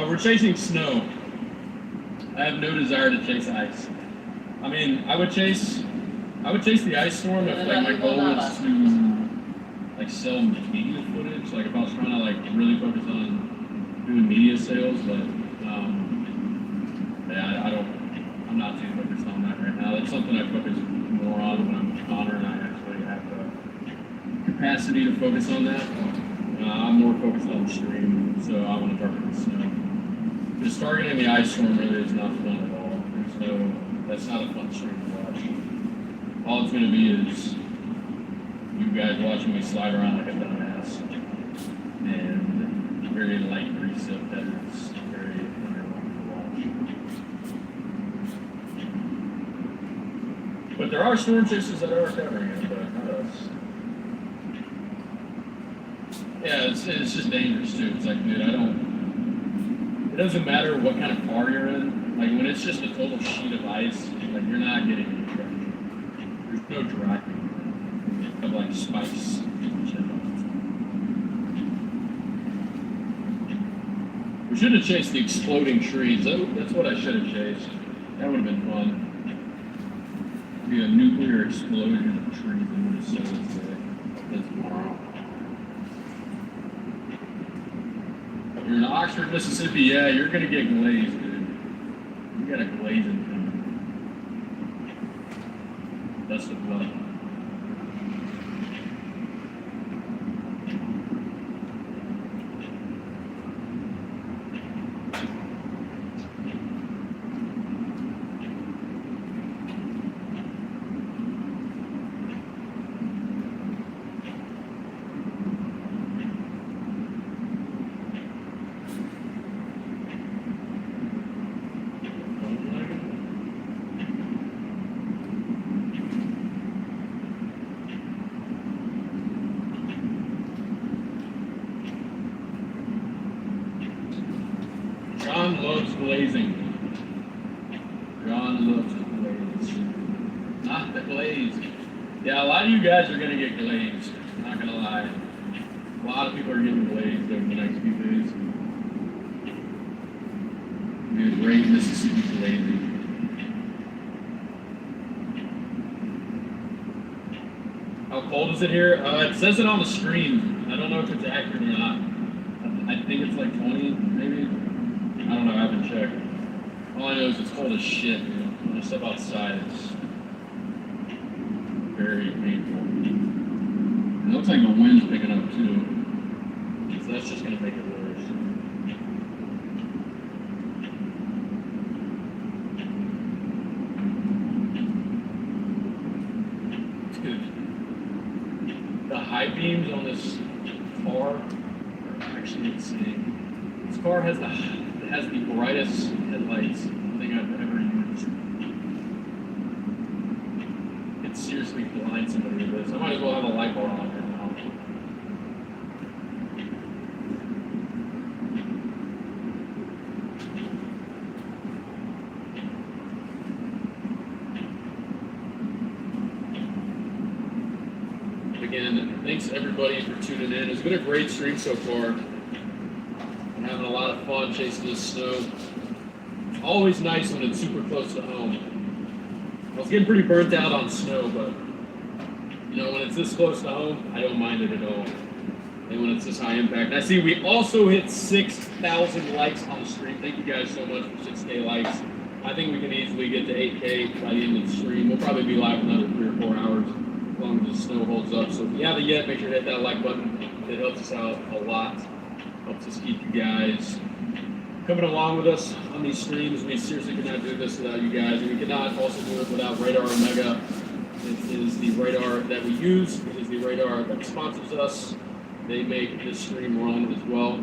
We're chasing snow. I have no desire to chase ice. I mean, I would chase the ice storm if like my goal was to like sell media footage. Like if I was trying to like really focus on doing media sales, but yeah, I'm not too focused on that right now. That's something I focus more on when I'm with Connor and I actually have the capacity to focus on that. I'm more focused on the stream, so I want to target the snow. Just targeting the ice storm really is not fun at all. That's not a fun stream to watch. All it's going to be is you guys watching me slide around like a dumbass and very light precip that is very underwhelming to watch. But there are storm chasers that are covering it, but not us. Yeah, it's just dangerous too. It's like, dude, it doesn't matter what kind of car you're in. Like when it's just a total sheet of ice, like you're not getting any traction. There's no driving of like spikes and shit. We should have chased the exploding trees. That's what I should have chased. That would have been fun. It'd be a nuclear explosion of trees in Minnesota today. That's tomorrow. If you're in Oxford, Mississippi, yeah, you're gonna get glazed, dude. You got a glazing coming. That's the blood. John loves glazing. John loves the glaze. Not the glaze. Yeah, a lot of you guys are gonna get glazed. I'm not gonna lie. A lot of people are getting glazed over the next few days. Dude, great Mississippi glazing. How cold is it here? It says it on the screen. I don't know if it's accurate or not. I think it's like 20, maybe. I don't know, I haven't checked. All I know is it's cold as shit, dude. When I step outside, it's very painful. It looks like the wind's picking up too. So that's just gonna make it worse. Dude, the high beams on this car are actually insane. This car has the brightest headlights thing I've ever used. It seriously blinds somebody with this. I might as well have a light bar on right now. Again, thanks everybody for tuning in. It's been a great stream so far. I'm having a lot of fun chasing this snow. It's always nice when it's super close to home. I was getting pretty burnt out on snow, but you know, when it's this close to home, I don't mind it at all. And when it's this high impact. And I see we also hit 6,000 likes on the stream. Thank you guys so much for 6K likes. I think we can easily get to 8K by the end of the stream. We'll probably be live another 3 or 4 hours as long as the snow holds up. So if you haven't yet, make sure to hit that like button. It helps us out a lot. Helps us keep you guys coming along with us on these streams. We seriously could not do this without you guys, and we could not also do it without Radar Omega. It is the radar that we use. It is the radar that sponsors us. They make this stream run as well.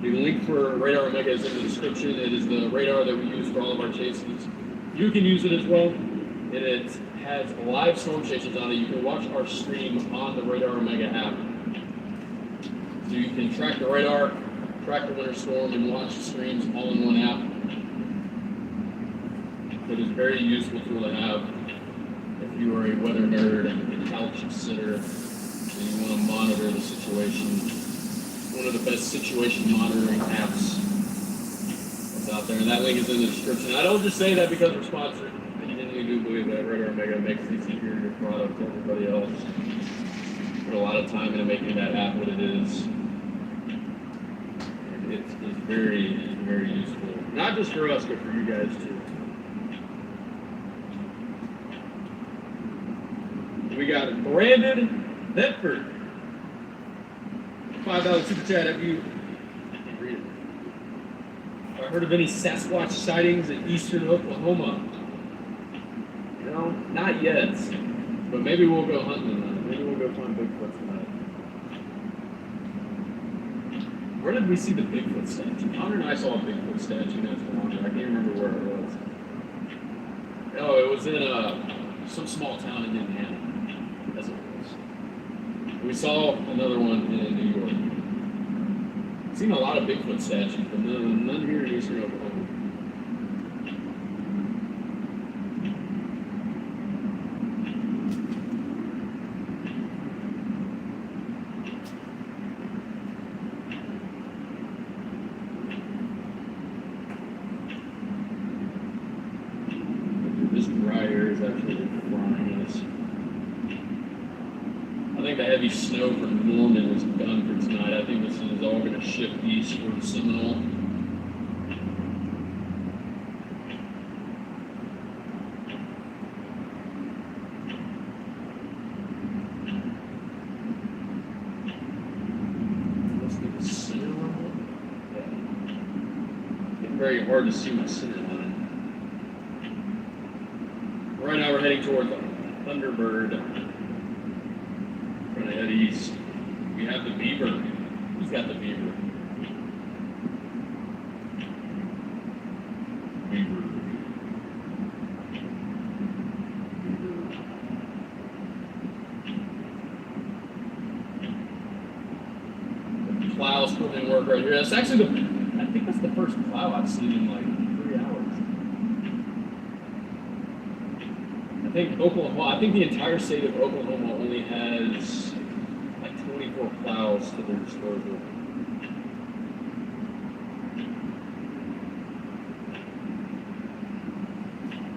The link for Radar Omega is in the description. It is the radar that we use for all of our chases. You can use it as well. And it has live storm chases on it. You can watch our stream on the Radar Omega app. So you can track the radar, track the winter storm, and watch the streams all in one app. It is a very useful tool to have if you are a weather nerd and a couch sitter and you want to monitor the situation. One of the best situation monitoring apps out there, and that link is in the description. I don't just say that because we're sponsored. I genuinely do believe that Red Omega makes the superior product to everybody else. Put a lot of time into making that app what it is. And it's very, very useful. Not just for us, but for you guys too. We got Brandon Bedford. $5 super chat. Have you read it? I heard of any Sasquatch sightings in eastern Oklahoma? You know, not yet. But maybe we'll go hunting tonight. Maybe we'll go find Bigfoot tonight. Where did we see the Bigfoot statue? Connor and I saw a Bigfoot statue not too long ago. I can't remember where it was. Oh, it was in some small town in Indiana. That's what it was. We saw another one in New York. I've seen a lot of Bigfoot statues, but none here in eastern Oklahoma. This dry air is actually frying us. I think the heavy snow from Norman is done for tonight. I think this is all going to shift east towards Seminole. Let's get the center line. Yeah. Getting very hard to see my center line. Right now we're heading toward Thunderbird. Trying to head east. We have the beaver. Who's got the beaver? Beaver. The plow's putting in work right here. That's actually I think that's the first plow I've seen in like 3 hours. I think the entire state of Oklahoma only has like 24 plows to their disposal.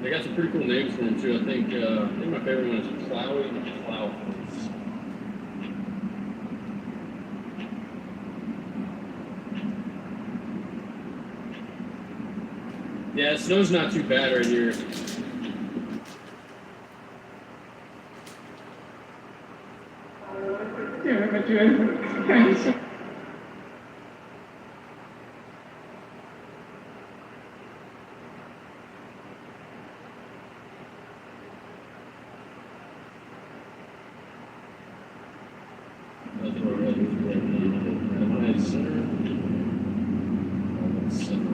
They got some pretty cool names for them too. I think my favorite one is Plowy and Plowface. Yeah, the snow's not too bad right here. That's what we're heading to right now. Am I center? Oh, that's center.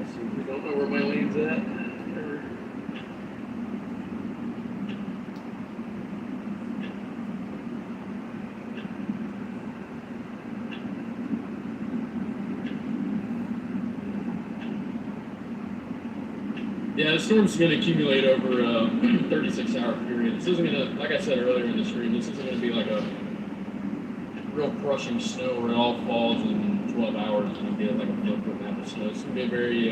I don't know where my lane's at. Yeah, the storm's going to accumulate over a 36-hour period. This isn't going to, like I said earlier in the stream, this isn't going to be like a real crushing snow where it all falls in 12 hours and you get like a 4 foot and a half of snow. It's going to be a very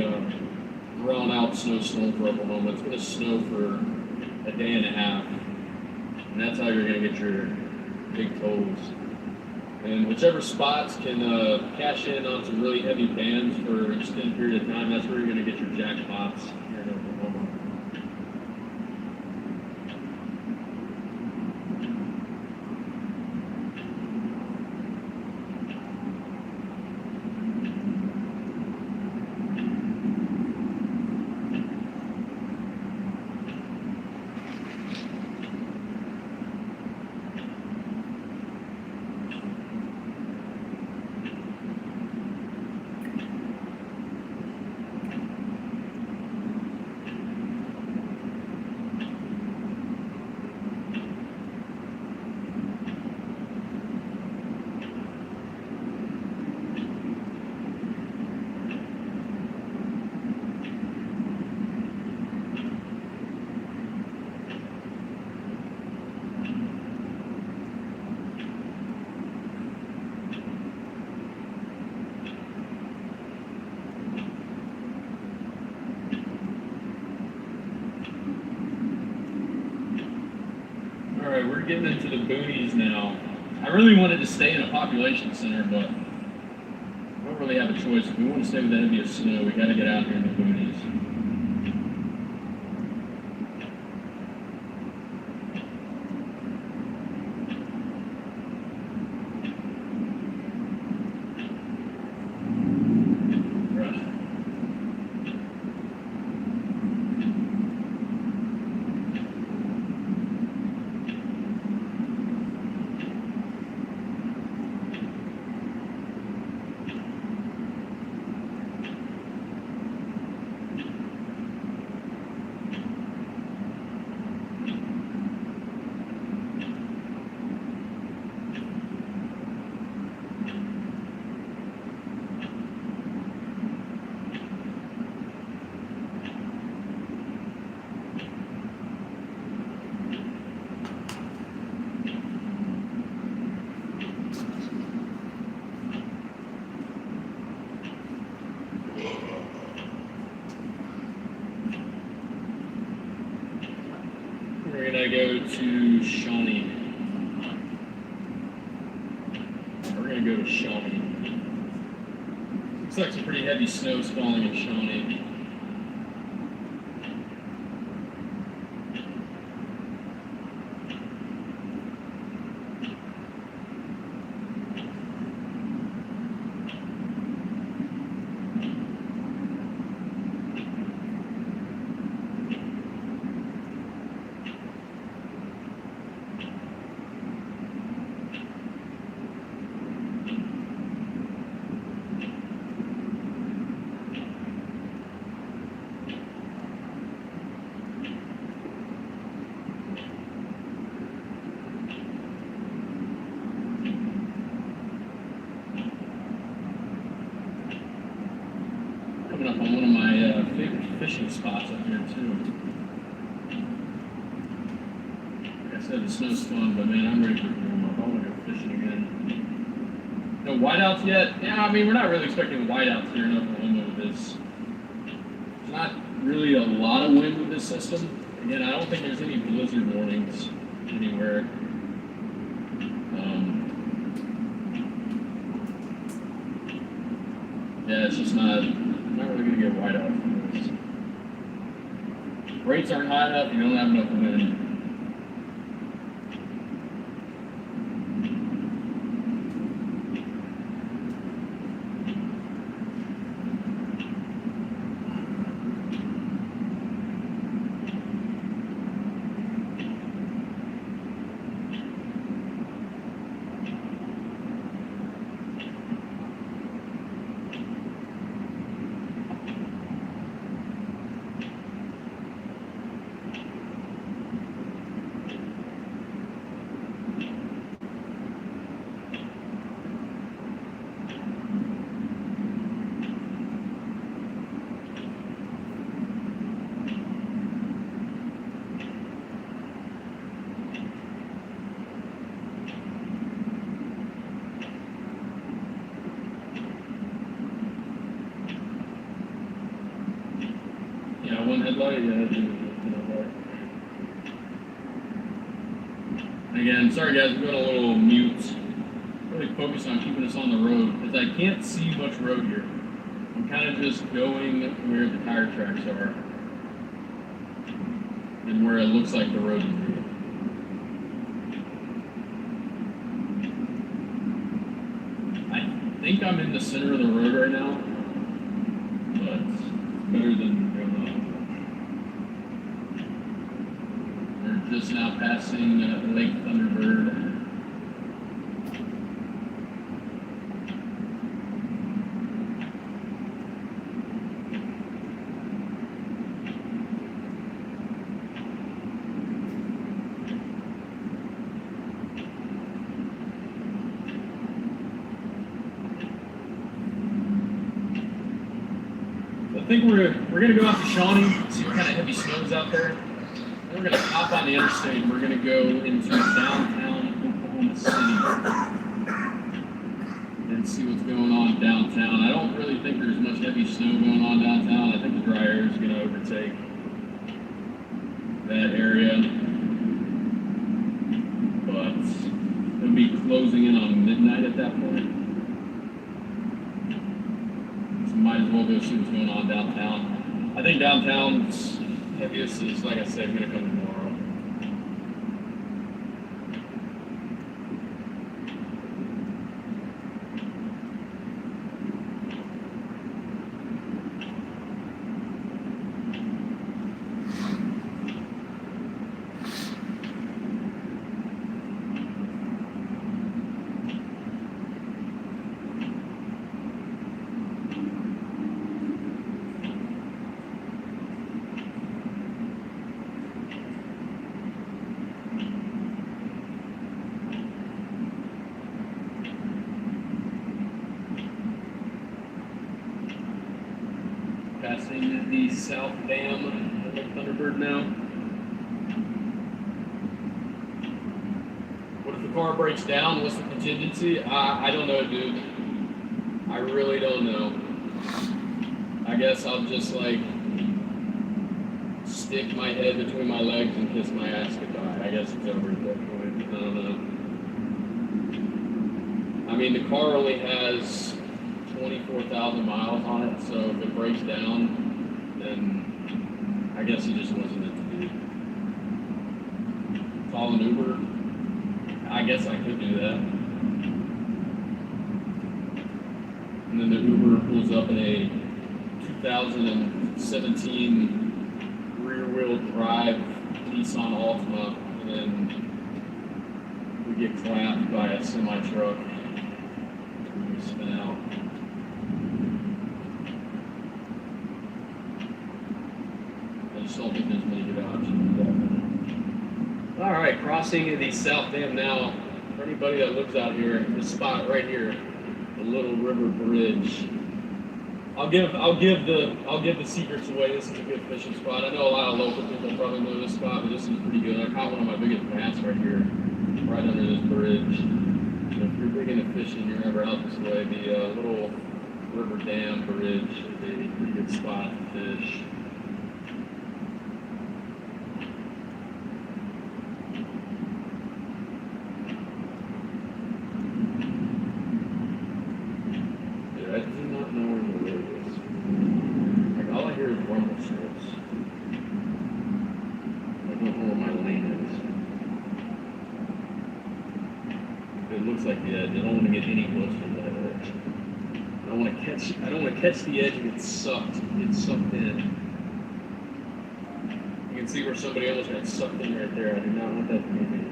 drawn-out snowstorm for Oklahoma. It's going to snow for a day and a half, and that's how you're going to get your big totals. And whichever spots can cash in on some really heavy bands for an extended period of time, that's where you're going to get your jackpots here in Oklahoma. right, we're getting into the boonies now. I really wanted to stay in a population center, but we don't really have a choice. If we want to stay with the heaviest snow, we got to get out here in the boonies. We're gonna go to Shawnee. We're gonna go to Shawnee. Looks like some pretty heavy snow's falling in Shawnee. Coming up on one of my favorite fishing spots up here too. Like I said, the snow's fun, but man, I'm ready for warm up. I want to go fishing again. No whiteouts yet? Yeah, I mean, we're not really expecting whiteouts here in Oklahoma with this. There's not really a lot of wind with this system. Again, I don't think there's any blizzard warnings anywhere. Yeah, it's just not really gonna get whiteout from this. Rates aren't high enough, you don't have enough wind. Yeah, one headlight, yeah, again, sorry guys, we're going a little mute. Really focused on keeping us on the road because I can't see much road here. I'm kind of just going where the tire tracks are and where it looks like the road is. I think I'm in the center of the road right now, but it's better than going on. We're just now passing Lake Thunderbird. I think we're gonna go out to Shawnee, see what kind of heavy snow is out there. Then we're gonna hop on the interstate and we're gonna go into downtown Oklahoma City and see what's going on downtown. I don't really think there's much heavy snow going on downtown. I think the dry air is gonna overtake that area. closing in on midnight at that point. So might as well go see what's going on downtown. I think downtown's heaviest is, like I said, going to come tomorrow. Passing the South Dam of Lake Thunderbird now. What if the car breaks down? What's the contingency? I don't know, dude. I really don't know. I guess I'll just like stick my head between my legs and kiss my ass goodbye. I guess it's over at that point. I don't know. I mean, the car only has 24,000 miles on it, so if it breaks down, then I guess it just wasn't meant to be. Call an Uber. I guess I could do that. And then the Uber pulls up in a 2017 rear-wheel drive Nissan Altima, and then we get clapped by a semi-truck. We spin out. I just don't think there's many good options with that. All right, crossing the South Dam now. For anybody that lives out here, this spot right here, the Little River Bridge. I'll give the secrets away. This is a good fishing spot. I know a lot of local people probably know this spot, but this is pretty good. I caught one of my biggest bass right here, right under this bridge. So if you're big into fishing, you're ever out this way, the Little River Dam Bridge is a pretty good spot to fish. I do not know where the road is. Like, all I hear is rumble strips. I don't know where my lane is. It looks like the edge. I don't want to get any closer to that edge. I don't want to catch the edge and get sucked in. You can see where somebody else got sucked in right there. I do not want that to be me.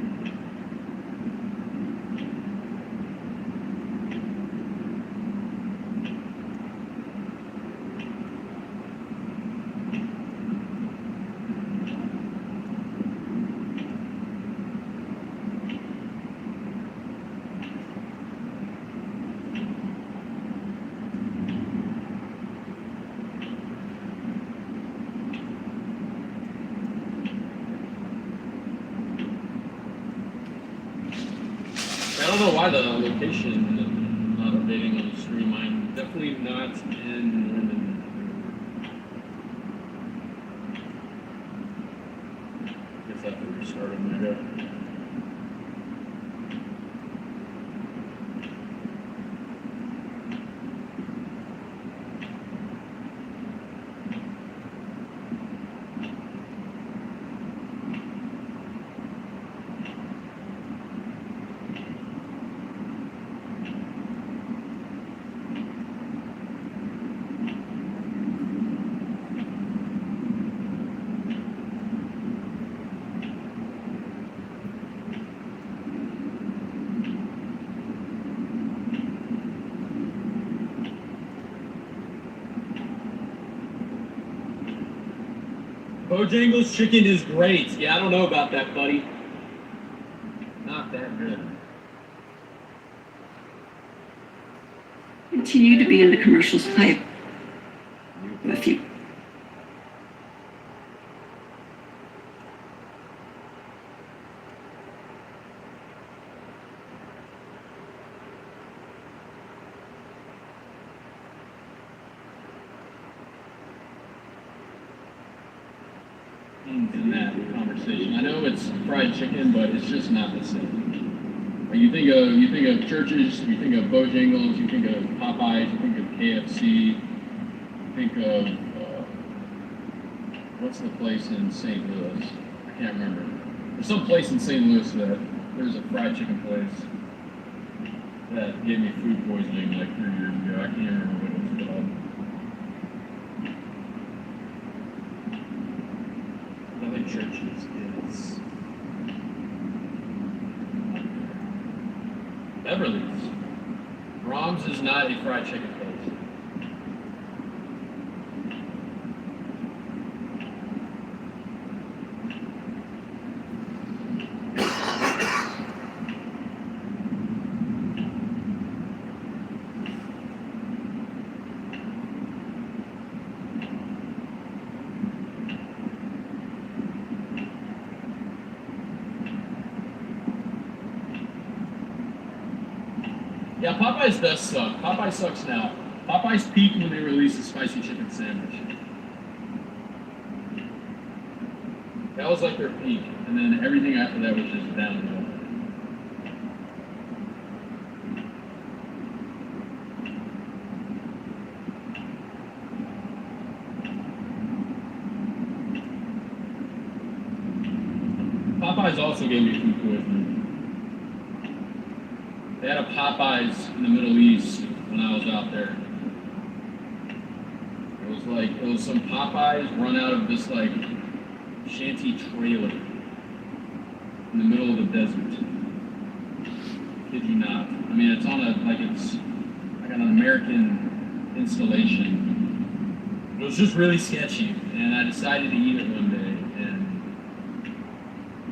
I don't know why the location is not updating on the stream. I'm definitely not in Norman. Guess I have to restart it later. Bojangles chicken is great. Yeah, I don't know about that, buddy. Not that good. Continue to be in the commercials pipe with you. In that conversation. I know it's fried chicken, but it's just not the same. Like you think of churches, you think of Bojangles, you think of Popeyes, you think of KFC, you think of what's the place in St. Louis? I can't remember. There's some place in St. Louis that there's a fried chicken place that gave me food poisoning like 3 years ago. I can't remember what it was called. Other churches is Beverly's. Brahms is not a fried chicken place. Yeah, Popeyes does suck. Popeyes sucks now. Popeyes peaked when they released the spicy chicken sandwich. That was like their peak, and then everything after that was just downhill. Popeyes also gave me food poisoning. They had a Popeyes in the Middle East when I was out there. It was some Popeyes run out of this like shanty trailer in the middle of the desert. Kid you not. I mean, it's like an American installation. It was just really sketchy, and I decided to eat it one day.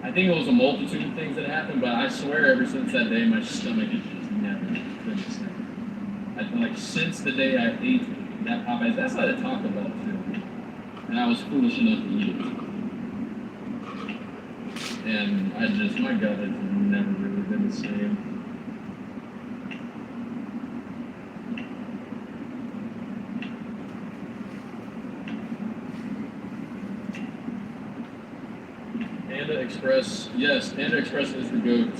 I think it was a multitude of things that happened, but I swear ever since that day, my stomach has just never been the same. I feel like since the day I ate that Popeyes, that's how they talk about too. And I was foolish enough to eat it. And my gut has never really been the same. Panda Express, yes, Panda Express is the GOAT.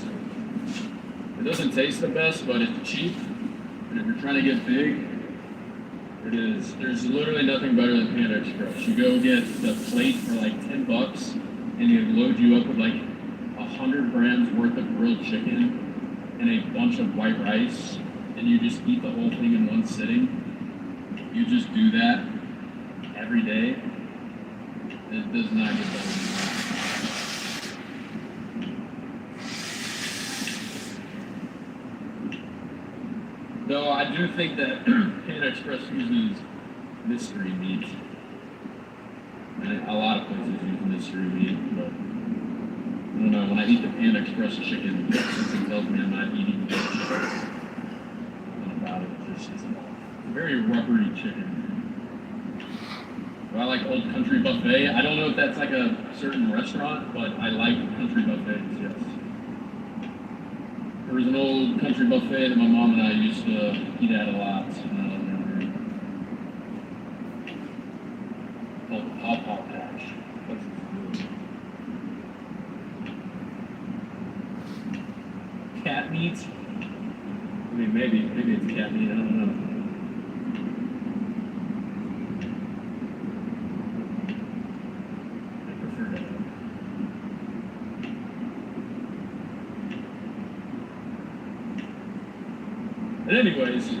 It doesn't taste the best, but it's cheap. And if you're trying to get big, it is. There's literally nothing better than Panda Express. You go get the plate for like $10, and they load you up with like 100 grams worth of grilled chicken and a bunch of white rice, and you just eat the whole thing in one sitting. You just do that every day. It does not get better than that. Though I do think that Panda Express uses mystery meat. And a lot of places use mystery meat, but I don't know, when I eat the Panda Express chicken, something tells me I'm not eating good chicken. Something about it, it's very rubbery chicken. Do I like Old Country Buffet? I don't know if that's like a certain restaurant, but I like country buffets, yes. There was an old country buffet that my mom and I used to eat at a lot when I was younger. Called the Paw Paw Patch. That's good. Cat meat? I mean, maybe it's cat meat, I don't know. I prefer that. But anyways, a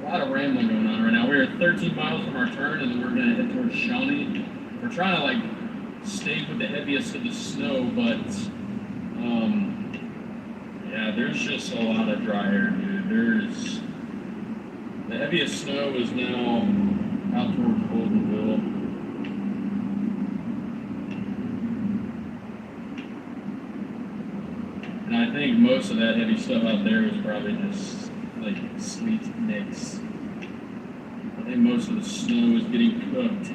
lot of rambling going on right now. We're 13 miles from our turn, and then we're going to head towards Shawnee. We're trying to like stay with the heaviest of the snow, but yeah, there's just a lot of dry air, dude. The heaviest snow is now out towards Goldenville. And I think most of that heavy stuff out there is probably just like sleet mix. I think most of the snow is getting cooked.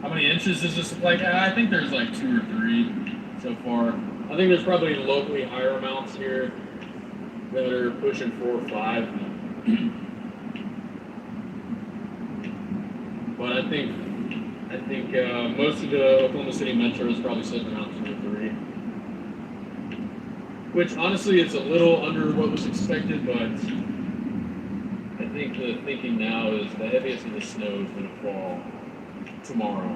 How many inches is this like? I think there's like 2 or 3 so far. I think there's probably locally higher amounts here that are pushing 4 or 5. But I think I think most of the Oklahoma City Metro is probably sitting around 2 or 3. Which honestly is a little under what was expected, but I think the thinking now is the heaviest of the snow is going to fall tomorrow.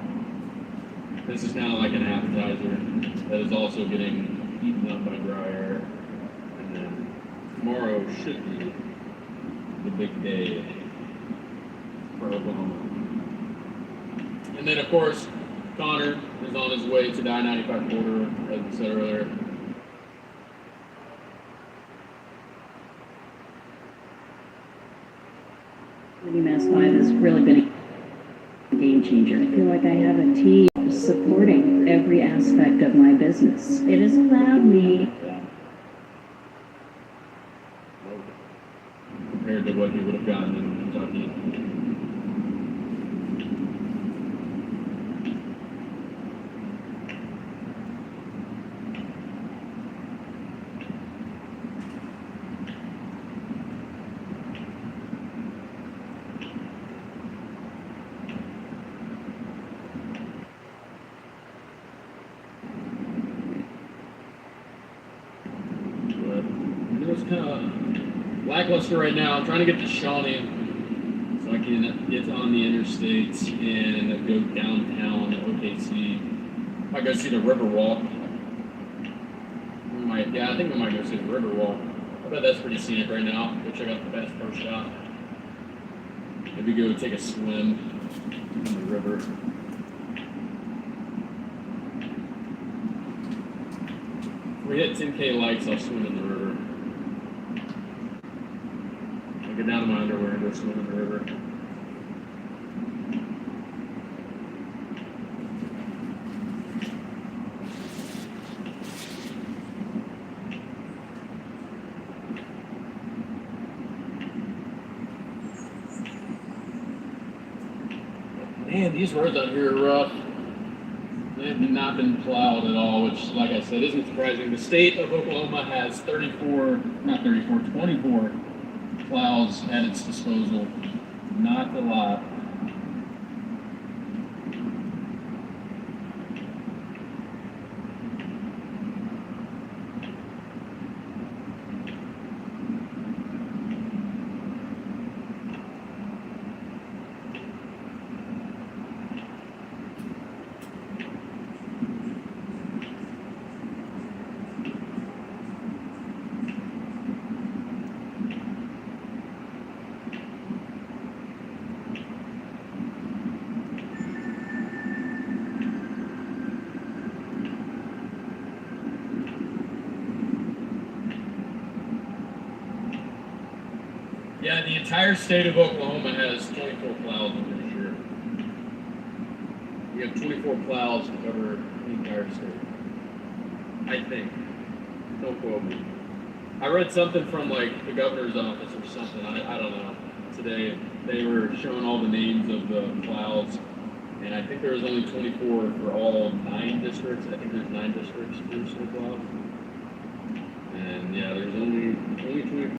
This is kind of like an appetizer that is also getting eaten up by dry air. And then tomorrow should be the big day for Oklahoma. And then, of course, Connor is on his way to the I-95 border, as we said earlier. Mass 5 has really been a game changer. I feel like I have a team supporting every aspect of my business. It has allowed me. Compared to what he would have gotten in Kentucky. It's kind of lackluster right now. I'm trying to get to Shawnee so I can get on the interstates and go downtown to OKC. Might go see the Riverwalk. I think I might go see the Riverwalk. I bet that's pretty scenic right now. Go check out the best first shot. Maybe go take a swim in the river. If we hit 10K likes, I'll swim in the river. Get down to my underwear and go swim in the river. Man, these roads out here are rough. They have not been plowed at all, which, like I said, isn't surprising. The state of Oklahoma has 24 plows at its disposal. Not a lot. Yeah, the entire state of Oklahoma has 24 plows, I'm pretty sure. We have 24 plows to cover the entire state. I think. Don't quote me. I read something from like the governor's office or something, I don't know. Today, they were showing all the names of the plows, and I think there was only 24 for all 9 districts. I think there's 9 districts in snow plows. And yeah, there's only 24.